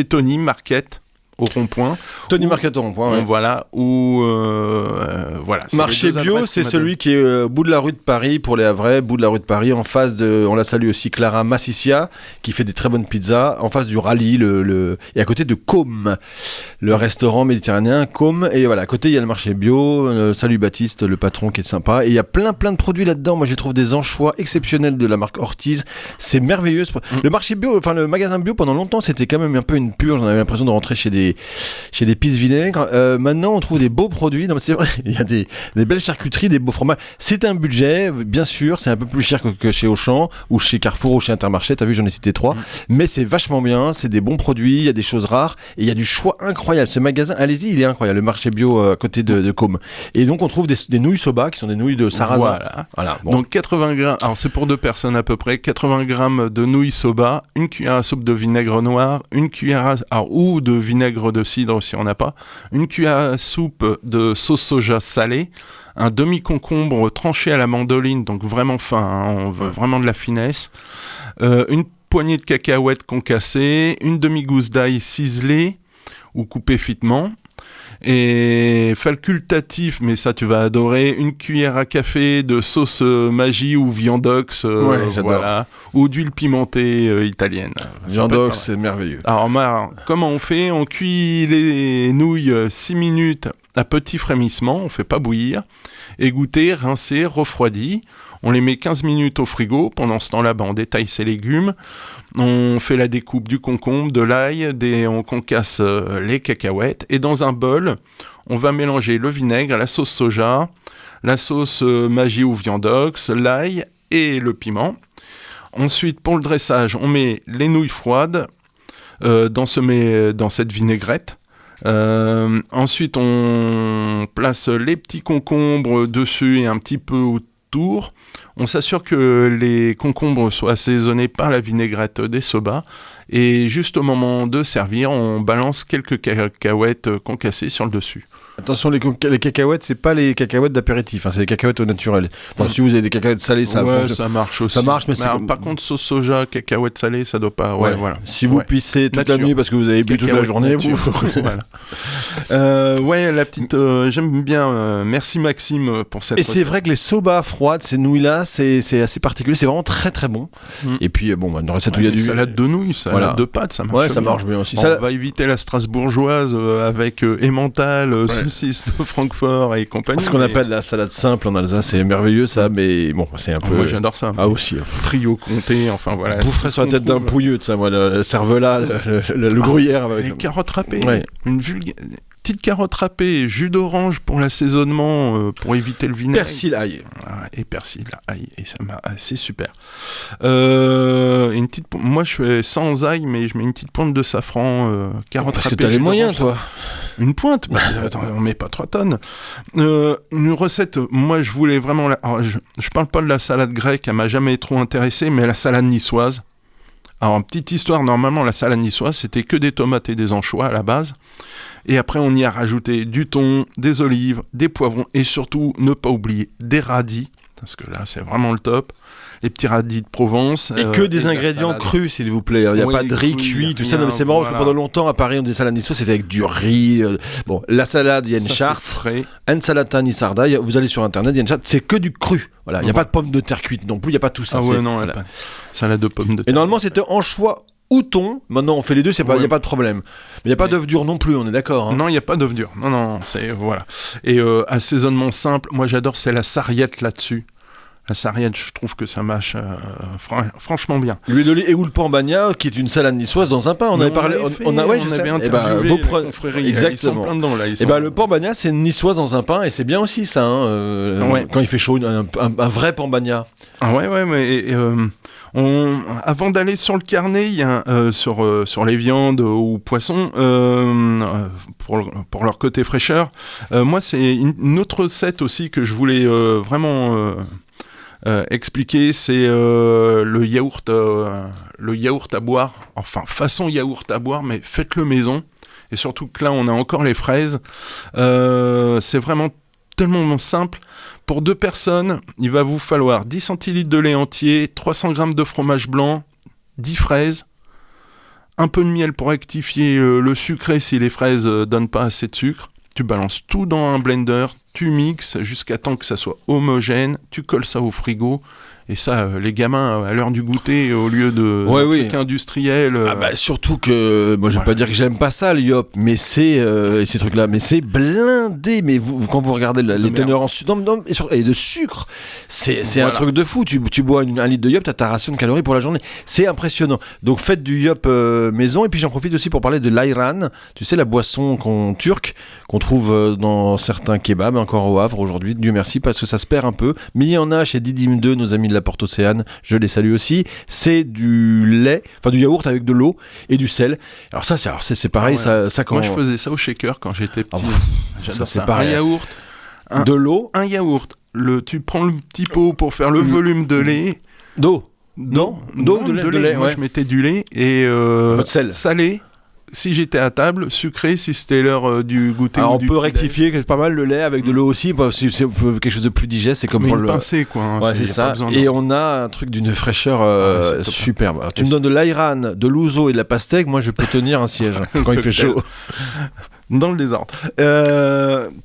Tony Market. Au rond-point. Tony Market au rond-point, ouais. Voilà, voilà. Marché bio, c'est celui qui est au bout de la rue de Paris, pour les Havrais, bout de la rue de Paris, en face de, on la salue aussi, Clara Massicia, qui fait des très bonnes pizzas, en face du rallye, et à côté de Côme, le restaurant méditerranéen Côme, et voilà, à côté il y a le marché bio, salut Baptiste, le patron qui est sympa, et il y a plein de produits là-dedans. Moi, je trouve des anchois exceptionnels de la marque Ortiz, c'est merveilleux. Le marché bio, enfin le magasin bio, pendant longtemps, c'était quand même un peu une purge, on avait l'impression de rentrer chez des pistes vinaigres. Maintenant, on trouve des beaux produits. Non, mais c'est vrai, il y a des belles charcuteries, des beaux fromages. C'est un budget, bien sûr, c'est un peu plus cher que chez Auchan ou chez Carrefour ou chez Intermarché. T'as vu, j'en ai cité 3. Mais c'est vachement bien, c'est des bons produits, il y a des choses rares et il y a du choix incroyable. Ce magasin, allez-y, il est incroyable. Le marché bio à côté de Côme. Et donc, on trouve des nouilles soba qui sont des nouilles de sarrasin. Voilà. Bon. Donc, 80 grammes, alors c'est pour 2 personnes à peu près, 80 grammes de nouilles soba, une cuillère à soupe de vinaigre noir, une cuillère ou de vinaigre de cidre si on n'a pas, une cuillère à soupe de sauce soja salée, un demi-concombre tranché à la mandoline, donc vraiment fin, hein, on veut vraiment de la finesse, une poignée de cacahuètes concassées, une demi-gousse d'ail ciselée ou coupée finement, et facultatif, mais ça tu vas adorer, une cuillère à café de sauce Maggi ou viandox, voilà, ou d'huile pimentée italienne. Viandox, c'est merveilleux. Alors comment on fait? On cuit les nouilles 6 minutes à petit frémissement, on fait pas bouillir, égoutter, rincer, refroidi. On les met 15 minutes au frigo. Pendant ce temps-là, on détaille ses légumes. On fait la découpe du concombre, de l'ail, on concasse les cacahuètes. Et dans un bol, on va mélanger le vinaigre, la sauce soja, la sauce Maggi ou viandox, l'ail et le piment. Ensuite, pour le dressage, on met les nouilles froides dans cette vinaigrette. Ensuite, on place les petits concombres dessus et un petit peu autour. On s'assure que les concombres soient assaisonnés par la vinaigrette des soba. Et juste au moment de servir, on balance quelques cacahuètes concassées sur le dessus. Attention, les cacahuètes, c'est pas les cacahuètes d'apéritif, c'est des cacahuètes au naturel. Enfin, si vous avez des cacahuètes salées, ça marche aussi. Ça marche, mais par contre, sauce soja, cacahuètes salées, ça doit pas. Ouais, voilà. Si vous pissez toute la nuit parce que vous avez bu toute la journée, voilà. Ouais, la petite. J'aime bien. Merci Maxime pour cette. Et c'est vrai que les soba froides, ces nouilles-là, c'est assez particulier. C'est vraiment très très bon. Et puis une recette où il y a du salade de nouilles, salade de pâtes, ça marche. Ouais, ça marche bien aussi. On va éviter la strasbourgeoise avec emmental, saucisse de Francfort et compagnie. Ce qu'on appelle la salade simple en Alsace, c'est merveilleux ça, mais bon, c'est un peu. Moi j'adore ça. Ah aussi. Trio comté, enfin voilà. Boufferait sur la tête d'un pouilleux, tu sais, moi, le cervelas, le gruyère avec. Les carottes râpées. Une petite carotte râpée, jus d'orange pour l'assaisonnement, pour éviter le vinaigre. Persil ail. Et persil ail, et c'est super. Moi je fais sans ail, mais je mets une petite pointe de safran, carotte râpée. Parce que t'as les moyens, toi. Une pointe, attends, on met pas 3 tonnes. Une recette, moi je voulais vraiment... je parle pas de la salade grecque, elle m'a jamais trop intéressé, mais la salade niçoise. Alors, petite histoire, normalement la salade niçoise, c'était que des tomates et des anchois à la base. Et après, on y a rajouté du thon, des olives, des poivrons et surtout, ne pas oublier, des radis, parce que là, c'est vraiment le top. Les petits radis de Provence. Et que des ingrédients crus, s'il vous plaît. Il n'y a pas de riz cuit, tout ça. Non, mais c'est marrant parce que pendant longtemps, à Paris, on disait salade niçoise, c'était avec du riz. La salade, il y a une charte. Ensalata Nissarda, vous allez sur Internet, il y a une charte, c'est que du cru. Voilà, il n'y a pas de pommes de terre cuites non plus, il n'y a pas tout ça. Ah ouais, non, voilà. Salade de pommes de terre. Et normalement, c'était anchois ou thon. Maintenant, on fait les deux, il n'y a pas de problème. Mais il n'y a pas d'œuf dur non plus, on est d'accord. Non, il n'y a pas d'œuf dur. Non, c'est... Voilà. Et assaisonnement simple, moi j'adore, c'est la sarriette là-dessus. La sarriette, je trouve que ça mâche franchement bien. L'huile d'olive et ou le pambagna, qui est une salade niçoise dans un pain. On avait parlé. On avait interviewé la confrérie. Exactement. Ils sont plein dedans, là. Le pambagna, c'est une niçoise dans un pain et c'est bien aussi ça. Quand il fait chaud, un vrai pambagna. Ah ouais, mais avant d'aller sur le carnet, il y a sur les viandes ou poissons pour leur côté fraîcheur. Moi, c'est une autre recette aussi que je voulais vraiment expliquer, c'est le yaourt à boire, enfin façon yaourt à boire, mais faites-le maison. Et surtout que là, on a encore les fraises. C'est vraiment tellement simple. Pour 2 personnes, il va vous falloir 10 centilitres de lait entier, 300 g de fromage blanc, 10 fraises, un peu de miel pour rectifier le sucré si les fraises donnent pas assez de sucre. Tu balances tout dans un blender, tu mixes jusqu'à temps que ça soit homogène, tu colles ça au frigo. Et ça, les gamins, à l'heure du goûter, au lieu de trucs industriels... surtout que, moi je vais pas dire que j'aime pas ça, le yop, mais c'est ces trucs-là, mais c'est blindé. Mais quand vous regardez les teneurs en sucre, et de sucre, c'est un truc de fou. Tu bois 1 litre de yop, t'as ta ration de calories pour la journée. C'est impressionnant. Donc faites du yop maison. Et puis j'en profite aussi pour parler de l'ayran. Tu sais, la boisson turque qu'on trouve dans certains kebabs, encore au Havre aujourd'hui, Dieu merci, parce que ça se perd un peu. Mais il y en a chez Didim 2, nos amis de la Porte Océane, je les salue aussi. C'est du lait, enfin du yaourt avec de l'eau et du sel. Alors ça, c'est pareil. Ça quand... Moi, je faisais ça au shaker quand j'étais petit. J'adore ça. C'est pareil. Un yaourt, de l'eau, un yaourt. Tu prends le petit pot pour faire le volume de lait. D'eau. De lait. Moi, je mettais du lait et pas de sel. Salé. Si j'étais à table, sucré si c'était l'heure du goûter. Alors on peut rectifier pas mal le lait avec de l'eau aussi, parce que c'est quelque chose de plus digeste, c'est comme pour une pincée quoi. Ouais, c'est ça. Et on a un truc d'une fraîcheur superbe. Alors, tu me donnes de l'ayran, de l'ouzo et de la pastèque, moi je peux tenir un siège quand il fait chaud. Dans le désordre.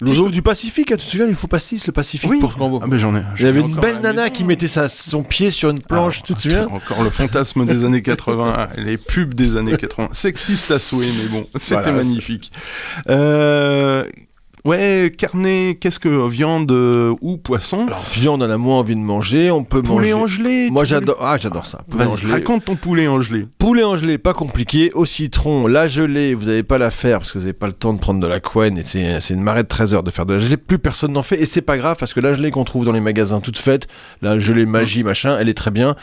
L'ouzo du Pacifique, tu te souviens du faux pastis, le Pacifique pour Cambo. Ah ben j'en ai. Il y avait une belle nana qui mettait son pied sur une planche, tu te souviens? Encore le fantasme des années 80, les pubs des années 80. Sexiste à souhait, mais bon, c'était magnifique. Ouais, carnet, qu'est-ce que viande ou poisson? Alors viande, on a moins envie de manger, on peut poulet manger. En gelée. Moi j'adore ça. Vas-y, raconte ton poulet en gelée. Poulet en gelée, pas compliqué. Au citron, la gelée, vous n'avez pas la faire parce que vous n'avez pas le temps de prendre de la couenne et c'est une marée de 13 heures de faire de la gelée. Plus personne n'en fait et c'est pas grave parce que la gelée qu'on trouve dans les magasins toute faite, la gelée magie machin, elle est très bien.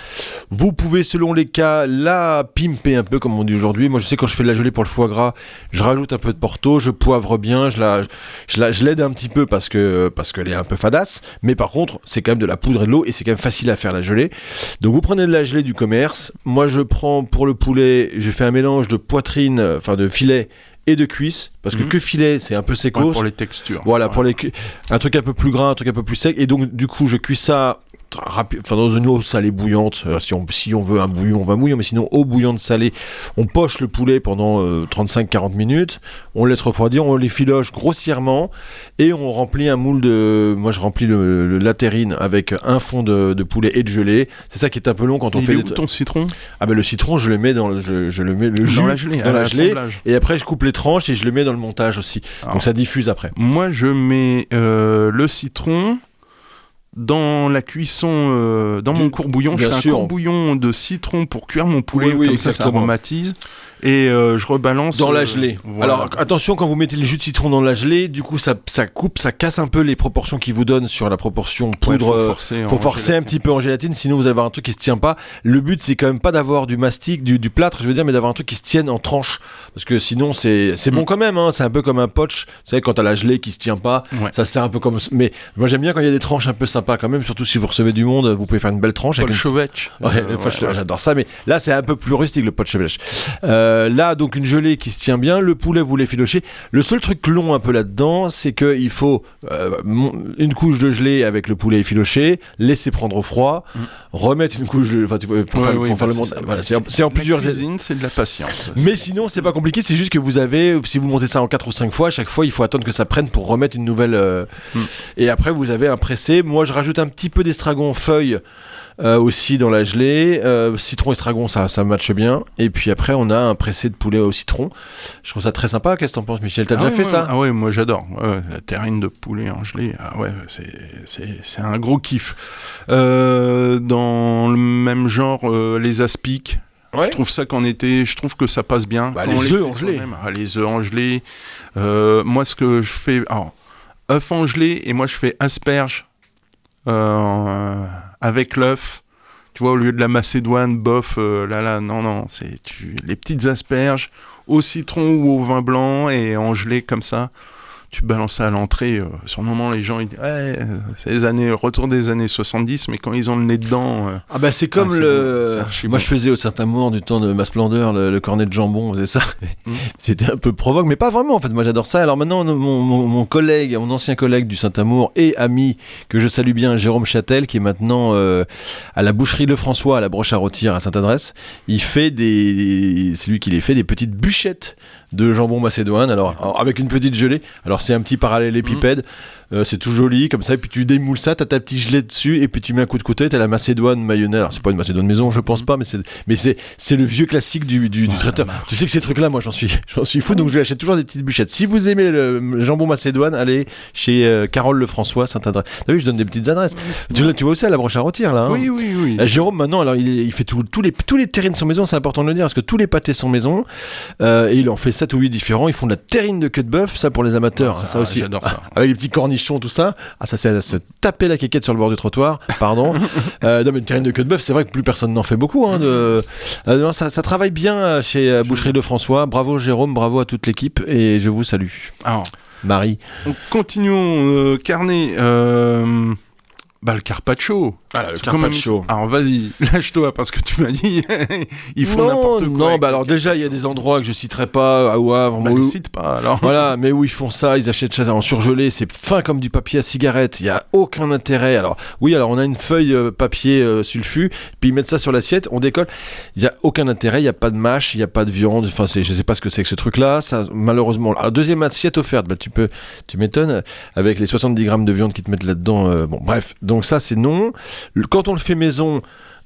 Vous pouvez selon les cas la pimper un peu comme on dit aujourd'hui. Moi je sais quand je fais de la gelée pour le foie gras, je rajoute un peu de Porto, je poivre bien, je l'aide un petit peu parce qu'elle est un peu fadasse, mais par contre c'est quand même de la poudre et de l'eau et c'est quand même facile à faire la gelée. Donc vous prenez de la gelée du commerce. Moi je prends pour le poulet, je fais un mélange de poitrine, enfin de filet et de cuisse, parce que filet, c'est un peu sécos. Ouais, pour les textures. Voilà, pour un truc un peu plus gras, un truc un peu plus sec. Et donc, du coup, je cuis ça dans une eau salée bouillante. Si on veut un bouillon, on va mouiller, mais sinon, eau bouillante salée. On poche le poulet pendant 35-40 minutes. On le laisse refroidir, on l'effiloche grossièrement et on remplit un moule de. Moi, je remplis la terrine avec un fond de poulet et de gelée. C'est ça qui est un peu long quand on fait. Où ton citron ? Ah ben le citron, je le mets dans le jus dans la gelée, dans la gelée, et après je coupe les tranches et je le mets dans le montage aussi. Alors, donc ça diffuse après. Moi, je mets le citron dans la cuisson, dans mon courbouillon. Je fais un courbouillon de citron pour cuire mon poulet, comme ça aromatise. Et je rebalance dans la gelée. Voilà. Alors attention, quand vous mettez le jus de citron dans la gelée, du coup ça coupe, ça casse un peu les proportions qu'il vous donne sur la proportion poudre. Faut forcer un petit peu en gélatine, sinon vous avez un truc qui se tient pas. Le but c'est quand même pas d'avoir du mastic, du plâtre, je veux dire, mais d'avoir un truc qui se tienne en tranches, parce que sinon c'est bon quand même. Hein. C'est un peu comme un poach. Vous savez, quand t'as la gelée qui se tient pas, ça c'est un peu comme. Mais moi j'aime bien quand il y a des tranches un peu sympas quand même, surtout si vous recevez du monde, vous pouvez faire une belle tranche. Paul Chevêche. J'adore ça, mais là c'est un peu plus rustique le pot de chevêche. Là, donc une gelée qui se tient bien, le poulet vous l'effilochez. Le seul truc long un peu là-dedans, c'est qu'il faut une couche de gelée avec le poulet effiloché, laisser prendre au froid, remettre une couche de... pour faire le montage. Voilà, c'est en plusieurs... La cuisine, c'est de la patience. Mais sinon, c'est pas compliqué, c'est juste que vous avez, si vous montez ça en 4 ou 5 fois, à chaque fois, il faut attendre que ça prenne pour remettre une nouvelle... Et après, vous avez un pressé. Moi, je rajoute un petit peu d'estragon feuille aussi dans la gelée, citron estragon, ça matche bien. Et puis après on a un pressé de poulet au citron. Je trouve ça très sympa. Qu'est-ce que t'en penses, Michel? T'as déjà fait ça? Ah ouais, moi j'adore. La terrine de poulet en gelée, c'est un gros kiff. Dans le même genre, les aspics. Ouais. Je trouve ça qu'en été, je trouve que ça passe bien. Les œufs en gelée. Les œufs en gelée. Moi, ce que je fais, œufs en gelée, et moi je fais asperges. Avec l'œuf, tu vois, au lieu de la macédoine, bof, non, les petites asperges au citron ou au vin blanc et en gelée comme ça. Tu balances ça à l'entrée. Sur le moment, les gens ils disent c'est retour des années 70, mais quand ils ont le nez dedans. C'est comme moi, je faisais au Saint-Amour du temps de ma splendeur, le cornet de jambon, on faisait ça. C'était un peu provoque, mais pas vraiment en fait. Moi, j'adore ça. Alors maintenant, mon ancien collègue du Saint-Amour et ami que je salue bien, Jérôme Châtel, qui est maintenant à la boucherie Lefrançois, à la Broche à Rôtir, à Sainte-Adresse. Il fait c'est lui qui les fait des petites bûchettes de jambon macédoine, alors avec une petite gelée. Alors c'est un petit parallélépipède, c'est tout joli comme ça, et puis tu démoules ça, t'as ta petite gelée dessus, et puis tu mets un coup de côté, t'as la macédoine mayonnaise. Alors, c'est pas une macédoine maison, je pense pas, mais c'est le vieux classique du traiteur. Tu sais que ces trucs-là, moi j'en suis fou, donc je lui achète toujours des petites bûchettes. Si vous aimez le jambon macédoine, allez chez Carole Lefrançois, Saint-Adresse. T'as vu, je donne des petites adresses. Tu vois aussi à la Broche à Rôtir là. Hein. Oui. Jérôme maintenant, alors il fait tous les terrines sont maison, c'est important de le dire, parce que tous les pâtés sont maison, et il en fait 7 ou 8 différents. Ils font de la terrine de queue de bœuf, ça pour les amateurs, ça aussi. J'adore ça. Avec les petits cornichons, tout ça. Ça c'est à se taper la quéquette sur le bord du trottoir. Pardon. Non mais une terrine de queue de bœuf, c'est vrai que plus personne n'en fait beaucoup. Non, ça travaille bien chez Boucherie Lefrançois. Bravo Jérôme, bravo à toute l'équipe et je vous salue. Alors, Marie. Continuons. Carnet. Le carpaccio. Le carpaccio. Alors vas-y, lâche-toi parce que tu m'as dit ils font n'importe quoi. Non, alors déjà il y a des endroits que je citerai pas au Havre. Ne cite pas alors. Voilà, mais où ils font ça, ils achètent ça en surgelé, c'est fin comme du papier à cigarette, il y a aucun intérêt. Alors on a une feuille papier sulfu, puis ils mettent ça sur l'assiette, on décolle. Il y a aucun intérêt, il y a pas de mâche, il y a pas de viande, je sais pas ce que c'est que ce truc là, ça malheureusement. Alors deuxième assiette offerte, tu m'étonnes avec les 70 grammes de viande qu'ils te mettent là-dedans. Bref. Donc ça c'est non. Quand on le fait maison,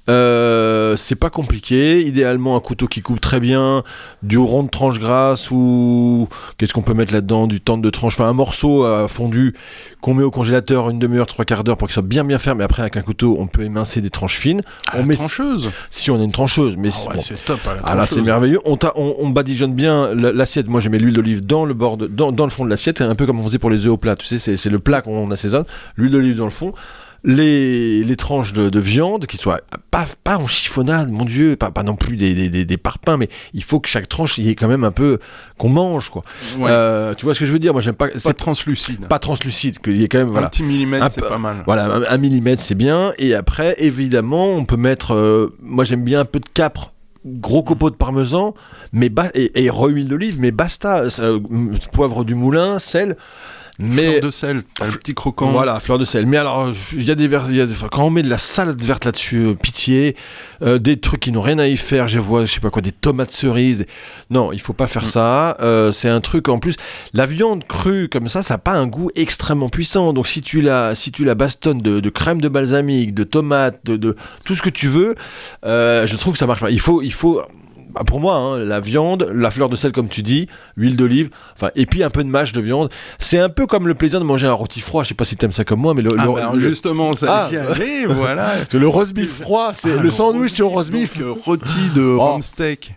c'est pas compliqué. Idéalement un couteau qui coupe très bien, du rond de tranche grasse ou qu'est-ce qu'on peut mettre là-dedans, du tendre de tranche, enfin un morceau fondu qu'on met au congélateur une demi-heure, 3/4 d'heure pour qu'il soit bien ferme. Et après avec un couteau on peut émincer des tranches fines. Trancheuse. Si on a une trancheuse, mais c'est top. Là c'est merveilleux. On badigeonne bien l'assiette. Moi j'ai mis l'huile d'olive dans le bord, dans le fond de l'assiette, un peu comme on faisait pour les œufs au plat. Tu sais, c'est le plat qu'on assaisonne. L'huile d'olive dans le fond. Les tranches de viande qui soient pas en chiffonnade, mon Dieu, pas non plus des parpaings, mais il faut que chaque tranche il y ait quand même un peu qu'on mange quoi. Tu vois ce que je veux dire? Moi j'aime pas. C'est translucide. Pas translucide, qu'il y ait quand même un petit millimètre, c'est pas mal. Voilà, 1 millimètre c'est bien. Et après évidemment on peut mettre. Moi j'aime bien un peu de capre. gros copeaux de parmesan, mais et re-huile d'olive, mais basta. Poivre du moulin, sel. Mais fleur de sel, t'as le petit croquant. Voilà, fleur de sel. Mais alors, quand on met de la salade verte là-dessus, pitié, des trucs qui n'ont rien à y faire, je sais pas quoi, des tomates cerises. Non, il faut pas faire ça. C'est un truc, en plus, la viande crue comme ça n'a pas un goût extrêmement puissant. Donc si tu la bastonnes de crème de balsamique, de tomates, de tout ce que tu veux, je trouve que ça marche pas. Il faut pour moi, la viande, la fleur de sel comme tu dis, huile d'olive, et puis un peu de mâche de viande. C'est un peu comme le plaisir de manger un rôti froid. Je sais pas si t'aimes ça comme moi, mais justement, ça j'y allais, voilà. Le roast beef froid, c'est le sandwich au roast beef. Rôti de rhum steak.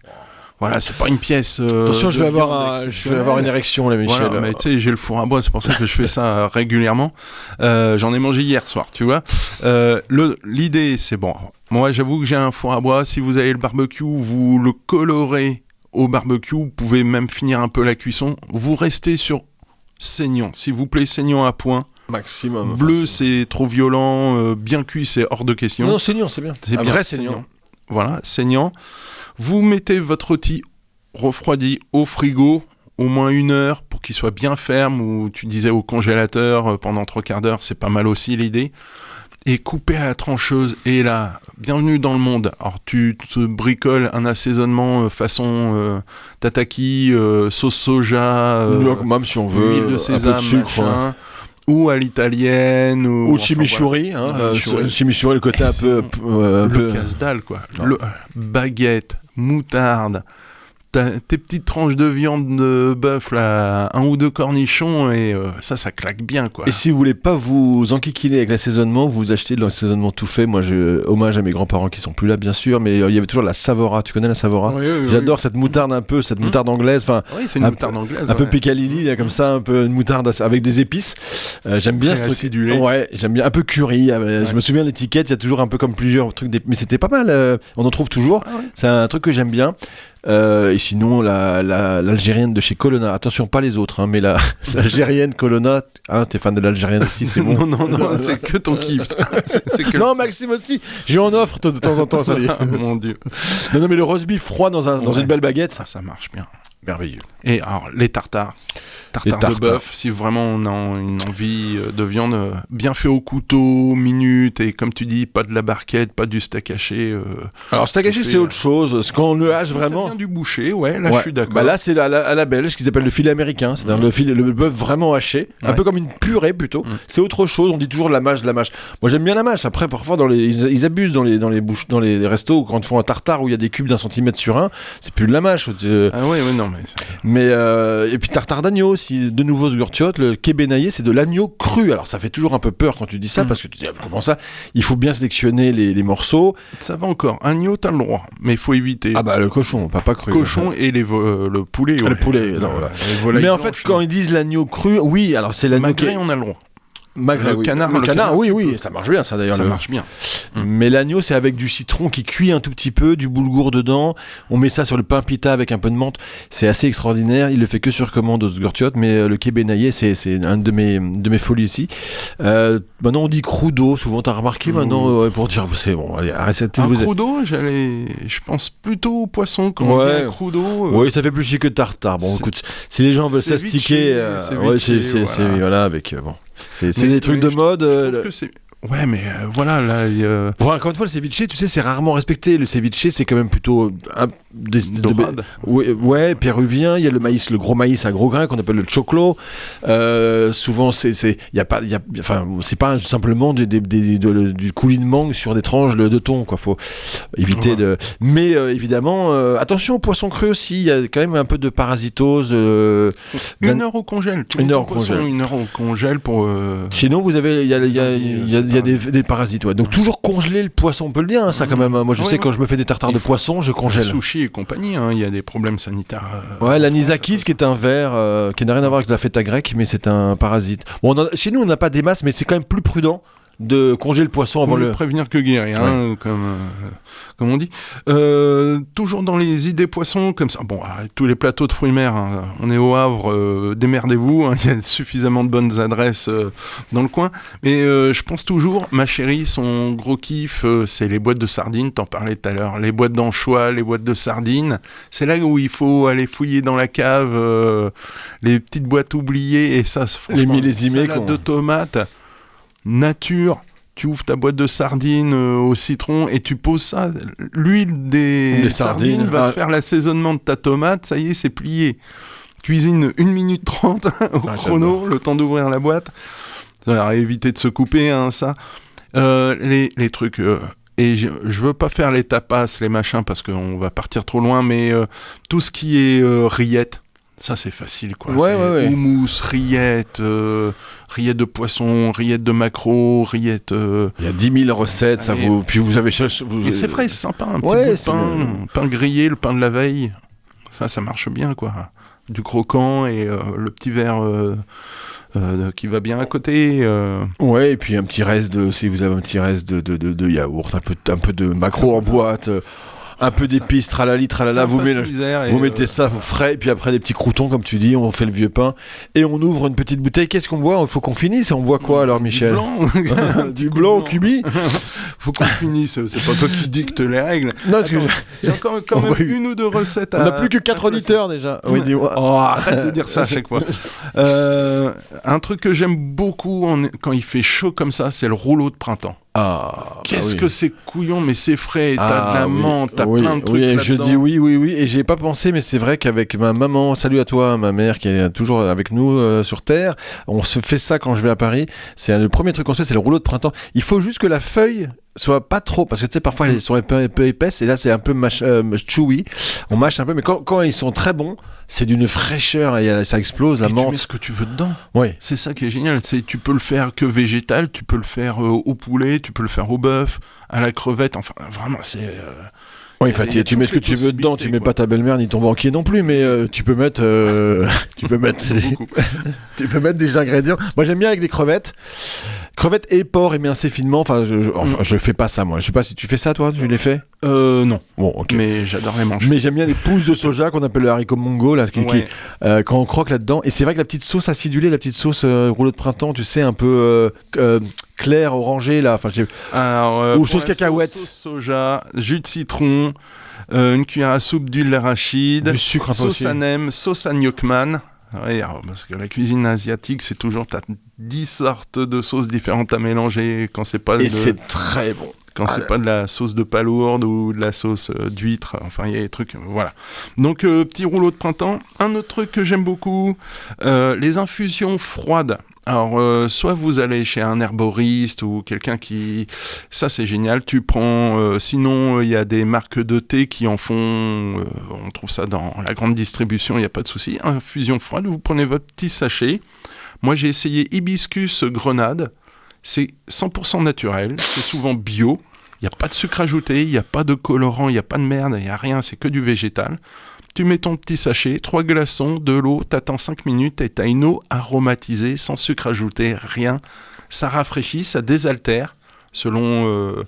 Voilà, c'est pas une pièce. Attention, je vais avoir une érection là, Michel. Voilà, mais tu sais, j'ai le four à bois, c'est pour ça que je fais ça régulièrement. J'en ai mangé hier soir, tu vois. L'idée, c'est bon. Moi, j'avoue que j'ai un four à bois. Si vous avez le barbecue, vous le colorez au barbecue. Vous pouvez même finir un peu la cuisson. Vous restez sur saignant. S'il vous plaît, saignant à point. Maximum. Bleu, c'est trop violent. Bien cuit, c'est hors de question. Non, saignant, c'est bien. C'est bien vrai saignant. Voilà, saignant. Vous mettez votre rôti refroidi au frigo, au moins 1 heure, pour qu'il soit bien ferme, ou tu disais au congélateur pendant 3/4 d'heure, c'est pas mal aussi l'idée. Et coupé à la trancheuse, et là, bienvenue dans le monde. Alors tu te bricoles un assaisonnement façon tataki, sauce soja, même si on veut, huile de sésame, un peu de sucre, machin, ou à l'italienne, ou chimichurri, chimichurri, le côté un peu le casse-dalle quoi. Baguette, moutarde, tes petites tranches de viande de bœuf là, 1 ou 2 cornichons, et ça claque bien quoi. Et si vous voulez pas vous enquiquiner avec l'assaisonnement, vous achetez de l'assaisonnement tout fait. Moi, hommage à mes grands-parents qui sont plus là bien sûr, mais il y avait toujours la Savora. Tu connais la Savora? Oui, j'adore cette moutarde cette moutarde anglaise, c'est une moutarde anglaise, un peu picalili là, comme ça, un peu une moutarde avec des épices. J'aime bien ce truc. Ouais, j'aime bien un peu curry. Je me souviens de l'étiquette, il y a toujours un peu comme plusieurs trucs, mais c'était pas mal. On en trouve toujours. C'est un truc que j'aime bien. Et sinon l'algérienne de chez Colonna, attention pas les autres mais l'algérienne Colonna, t'es fan de l'algérienne aussi, c'est bon. non c'est que ton kiff. Non, Maxime aussi, j'ai en offre de temps en temps, ça dit. Mon dieu. Non mais le roast beef froid dans une belle baguette, ça marche bien, merveilleux. Et alors les tartares de bœuf, si vraiment on a une envie de viande, bien fait au couteau, minute, et comme tu dis, pas de la barquette, pas du steak haché. Alors steak haché c'est autre chose, quand on le hache vraiment. Ça vient du boucher, je suis d'accord. Là c'est à la belge, ce qu'ils appellent le filet américain, c'est-à-dire le bœuf vraiment haché, un peu comme une purée plutôt. C'est autre chose, on dit toujours la mâche. Moi j'aime bien la mâche, après parfois ils abusent dans les restos, quand ils font un tartare où il y a des cubes d'1 centimètre sur 1, c'est plus de la mâche. Mais et puis tartare d'agneau aussi, de nouveau sgurtiot, le kébenaïé, c'est de l'agneau cru. Alors ça fait toujours un peu peur quand tu dis ça, parce que tu dis comment ça, il faut bien sélectionner les morceaux. Ça va encore, agneau t'as le droit, mais il faut éviter. Le cochon, pas cru. Cochon et le poulet. Le poulet, mais en fait quand ils disent l'agneau cru, oui, alors c'est l'agneau magret, on a le droit. Magret, le canard, oui, ça marche bien ça d'ailleurs. Ça marche bien. Mais l'agneau c'est avec du citron qui cuit un tout petit peu, du boulgour dedans. On met ça sur le pain pita avec un peu de menthe. C'est assez extraordinaire. Il le fait que sur commande au sgurtiot, mais le kébenaïé c'est un de mes folies ici. Maintenant on dit crudo. Souvent t'as remarqué maintenant pour dire c'est bon. Allez, arrête. Crudo, je pense plutôt au poisson quand on dit un crudo. Oui, ça fait plus chier que tartare. Bon, écoute, si les gens veulent s'astiquer, c'est voilà avec bon. C'est des trucs de mode. Ouais, mais voilà, là... Bon, encore une fois, le ceviche, tu sais, c'est rarement respecté. Le ceviche, c'est quand même plutôt... Ouais, péruvien. Il y a le maïs, le gros maïs à gros grains qu'on appelle le choclo. Souvent, c'est pas simplement du coulis de mangue sur des tranches de thon, quoi. Faut éviter de... Mais évidemment, attention aux poissons crus aussi. Il y a quand même un peu de parasitose. 1 heure au congèle. 1 heure au congèle. 1 heure au congèle pour... Sinon, vous avez... Il y a des parasites, ouais. Donc toujours congeler le poisson, on peut le dire, ça quand même. Moi je sais quand je me fais des tartares de poisson, je congèle. Sushi et compagnie, il y a des problèmes sanitaires. L'anisakis qui est un ver qui n'a rien à voir avec la feta grecque, mais c'est un parasite. Bon, chez nous on n'a pas des masses, mais c'est quand même plus prudent. de congeler le poisson avant Vaut mieux le... prévenir que guérir, hein, comme on dit. Toujours dans les idées poissons, comme ça. Bon, tous les plateaux de fruits mer, hein, on est au Havre, démerdez-vous, hein, il y a suffisamment de bonnes adresses dans le coin. Mais je pense toujours, ma chérie, son gros kiff, c'est les boîtes de sardines, t'en parlais tout à l'heure, les boîtes d'anchois, les boîtes de sardines. C'est là où il faut aller fouiller dans la cave, les petites boîtes oubliées, et ça, franchement, les millésimés, salade de tomates, nature. Tu ouvres ta boîte de sardines au citron et tu poses ça. L'huile des sardines va te faire l'assaisonnement de ta tomate. Ça y est, c'est plié. Cuisine 1 minute 30 au chrono, le temps d'ouvrir la boîte. Alors, éviter de se couper, hein, ça. Les trucs... et je veux pas faire les tapas, les machins, parce qu'on va partir trop loin, mais tout ce qui est rillettes, ça c'est facile, quoi. Ouais. Houmous, rillettes... rillettes de poisson, rillettes de maquereau, rillettes... Il y a 10 000 recettes, ça vous... Puis vous avez... Et c'est frais, c'est sympa, un petit bout de pain grillé, le pain de la veille, ça marche bien, quoi. Du croquant et le petit verre qui va bien à côté. Ouais, et puis un petit reste si vous avez un petit reste de yaourt, un peu de maquereau en boîte... Un peu d'épices, tralala, vous mettez ça vous frais, et puis après des petits croûtons, comme tu dis, on fait le vieux pain, et on ouvre une petite bouteille. Qu'est-ce qu'on boit ? Il faut qu'on finisse, on boit quoi alors, Michel ? Du blanc au cubi ? Faut qu'on finisse, c'est pas toi qui dictes les règles. Non, parce que j'ai encore quand même une ou deux recettes à... On n'a plus que 4 auditeurs déjà. Oui, arrête de dire ça à chaque fois. Un truc que j'aime beaucoup quand il fait chaud comme ça, c'est le rouleau de printemps. Qu'est-ce que c'est couillon, mais c'est frais, t'as de la menthe, t'as plein de trucs là-dedans. Je dis oui, et j'y ai pas pensé, mais c'est vrai qu'avec ma maman, salut à toi, ma mère qui est toujours avec nous sur Terre, on se fait ça quand je vais à Paris, c'est le premier truc qu'on se fait, c'est le rouleau de printemps. Il faut juste que la feuille soit pas trop, parce que tu sais, parfois elles sont un peu épaisses, et là c'est un peu chewy, on mâche un peu, mais quand ils sont très bons, c'est d'une fraîcheur, et ça explose, la menthe. Tu mets ce que tu veux dedans. Oui. C'est ça qui est génial, tu peux le faire que végétal, tu peux le faire au poulet, tu peux le faire au bœuf, à la crevette, enfin vraiment c'est... Oui, enfin, tu mets ce que tu veux dedans, tu mets pas ta belle-mère ni ton banquier non plus, mais tu peux mettre tu peux mettre des ingrédients. Moi j'aime bien avec des crevettes et porc émincé finement. Enfin, je fais pas ça moi. Je sais pas si tu fais ça toi, tu les fais ? Non. Bon, ok. Mais j'adore les manger. Mais j'aime bien les pousses de soja qu'on appelle le haricot mongo là, quand on croque là-dedans. Et c'est vrai que la petite sauce acidulée, la petite sauce rouleau de printemps, tu sais, un peu clair, orangé là. Enfin, ou sauce cacahuète. Sauce soja, jus de citron, une cuillère à soupe d'huile d'arachide, du sucre, sauce à nem, sauce à gnocchman. Ouais, parce que la cuisine asiatique, c'est toujours t'as 10 sortes de sauces différentes à mélanger quand c'est pas c'est très bon. Quand c'est pas de la sauce de palourde ou de la sauce d'huître, enfin il y a des trucs, voilà. Donc petit rouleau de printemps. Un autre truc que j'aime beaucoup, les infusions froides. Alors, soit vous allez chez un herboriste ou quelqu'un qui... Ça, c'est génial. Tu prends... sinon, il y a des marques de thé qui en font... on trouve ça dans la grande distribution, il n'y a pas de souci. Infusion froide, vous prenez votre petit sachet. Moi, j'ai essayé hibiscus grenade. C'est 100% naturel. C'est souvent bio. Il n'y a pas de sucre ajouté, il n'y a pas de colorant, il n'y a pas de merde, il n'y a rien. C'est que du végétal. Tu mets ton petit sachet, 3 glaçons, de l'eau, t'attends 5 minutes et t'as une eau aromatisée, sans sucre ajouté, rien. Ça rafraîchit, ça désaltère, selon,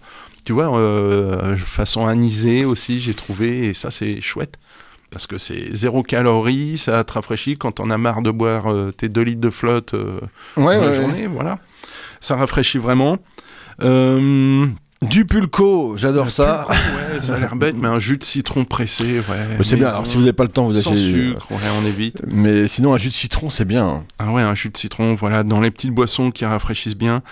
façon anisée aussi, j'ai trouvé, et ça c'est chouette. Parce que c'est 0 calories, ça te rafraîchit quand t'en as marre de boire tes 2 litres de flotte la journée, voilà. Ça rafraîchit vraiment. Du pulco, j'adore ça. Ouais, ça a l'air bête, mais un jus de citron pressé, ouais. C'est bien, alors si vous n'avez pas le temps, vous achetez... Sans sucre, ouais, on évite. Mais sinon, un jus de citron, c'est bien. Ah ouais, un jus de citron, voilà, dans les petites boissons qui rafraîchissent bien.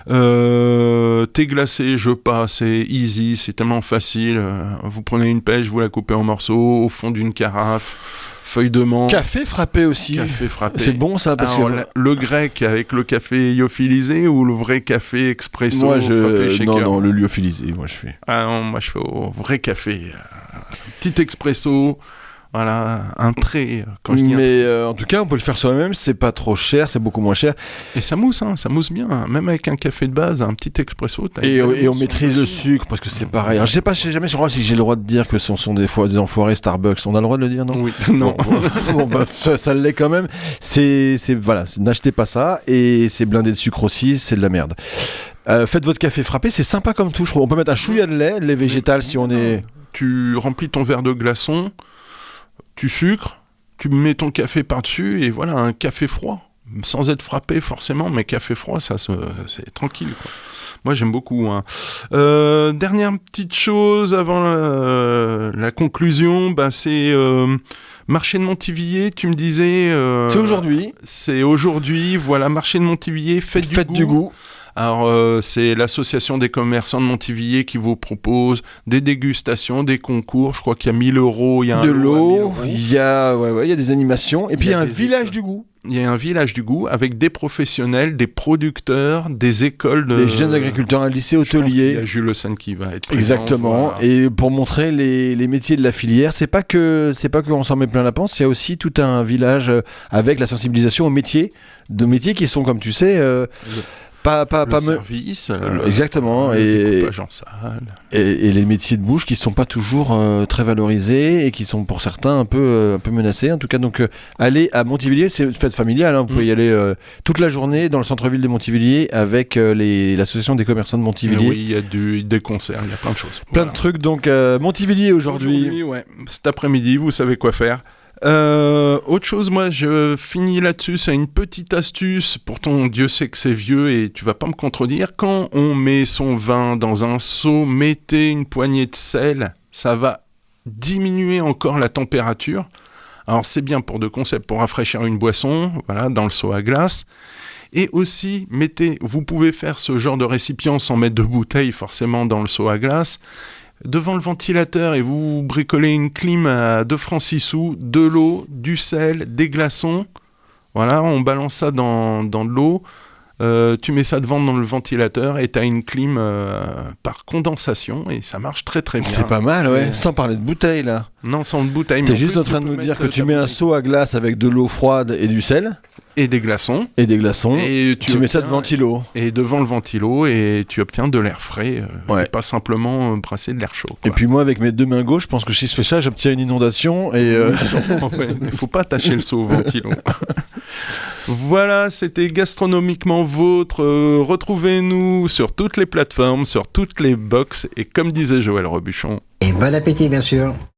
Thé glacé, je passe, c'est easy, c'est tellement facile. Vous prenez une pêche, vous la coupez en morceaux, au fond d'une carafe. Feuilles de menthe. Café frappé aussi. Café frappé. C'est bon ça parce alors, que... le grec avec le café lyophilisé ou le vrai café expresso frappé shaker. Non, le lyophilisé, moi je fais. Ah non, moi je fais au vrai café. Petit expresso. Voilà, un trait. Quand je dis en tout cas, on peut le faire soi-même, c'est pas trop cher, c'est beaucoup moins cher. Et ça mousse, ça mousse bien. Même avec un café de base, un petit expresso. Et on maîtrise le sucre parce que c'est pareil. Alors, je sais jamais si j'ai le droit de dire que ce sont des enfoirés Starbucks. On a le droit de le dire, non ? Oui, non. Bon, ça l'est quand même. Voilà, n'achetez pas ça. Et c'est blindé de sucre aussi, c'est de la merde. Faites votre café frappé, c'est sympa comme tout, je trouve. On peut mettre un chouïa de lait végétal si on est... Tu remplis ton verre de glaçon, tu sucres, tu mets ton café par-dessus et voilà, un café froid. Sans être frappé forcément, mais café froid, c'est tranquille, quoi. Moi, j'aime beaucoup. Hein. Dernière petite chose avant la conclusion, c'est marché de Montivilliers. Tu me disais. C'est aujourd'hui. C'est aujourd'hui. Voilà, marché de Montivilliers, fête du goût. Alors, c'est l'association des commerçants de Montivilliers qui vous propose des dégustations, des concours. Je crois qu'il y a 1 000 €, il y a de l'eau, il y a des animations, et puis il y a un village du goût. Il y a un village du goût avec des professionnels, des producteurs, des écoles des jeunes agriculteurs, un lycée hôtelier. Il y a Jules Le Sen qui va être présent. Exactement. Voilà. Et pour montrer les métiers de la filière, c'est pas qu'on s'en met plein la panse, il y a aussi tout un village avec la sensibilisation aux métiers, qui sont, comme tu sais, service, exactement, le découpage en salle. Et les métiers de bouche qui sont pas toujours très valorisés et qui sont pour certains un peu menacés. En tout cas, donc allez à Montivilliers, c'est une fête familiale. Vous pouvez y aller toute la journée dans le centre-ville de Montivilliers avec l'association des commerçants de Montivilliers. Oui, il y a des concerts, il y a plein de choses. Plein de trucs. Donc Montivilliers aujourd'hui. Ouais. Cet après-midi, vous savez quoi faire. Autre chose, moi je finis là-dessus, c'est une petite astuce, pourtant Dieu sait que c'est vieux et tu vas pas me contredire, quand on met son vin dans un seau, mettez une poignée de sel, ça va diminuer encore la température. Alors c'est bien pour deux concepts, pour rafraîchir une boisson, voilà, dans le seau à glace, et aussi vous pouvez faire ce genre de récipient sans mettre de bouteille forcément dans le seau à glace, devant le ventilateur, et vous bricolez une clim à 2 francs 6 sous, de l'eau, du sel, des glaçons. Voilà, on balance ça dans de l'eau. Tu mets ça devant dans le ventilateur et tu as une clim par condensation et ça marche très très bien. C'est pas mal, ouais. Sans parler de bouteille là. Non, sans bouteille. T'es juste en train de nous dire que tu mets un seau à glace avec de l'eau froide et du sel. Et des glaçons. Et tu mets ça devant le ventilo. Et devant le ventilo, et tu obtiens de l'air frais, et pas simplement brasser de l'air chaud. Quoi. Et puis moi, avec mes 2 mains gauches, je pense que si je fais ça, j'obtiens une inondation. Et il ne faut pas attacher le seau au ventilo. Voilà, c'était Gastronomiquement Vôtre. Retrouvez-nous sur toutes les plateformes, sur toutes les box. Et comme disait Joël Robuchon... Et bon appétit, bien sûr.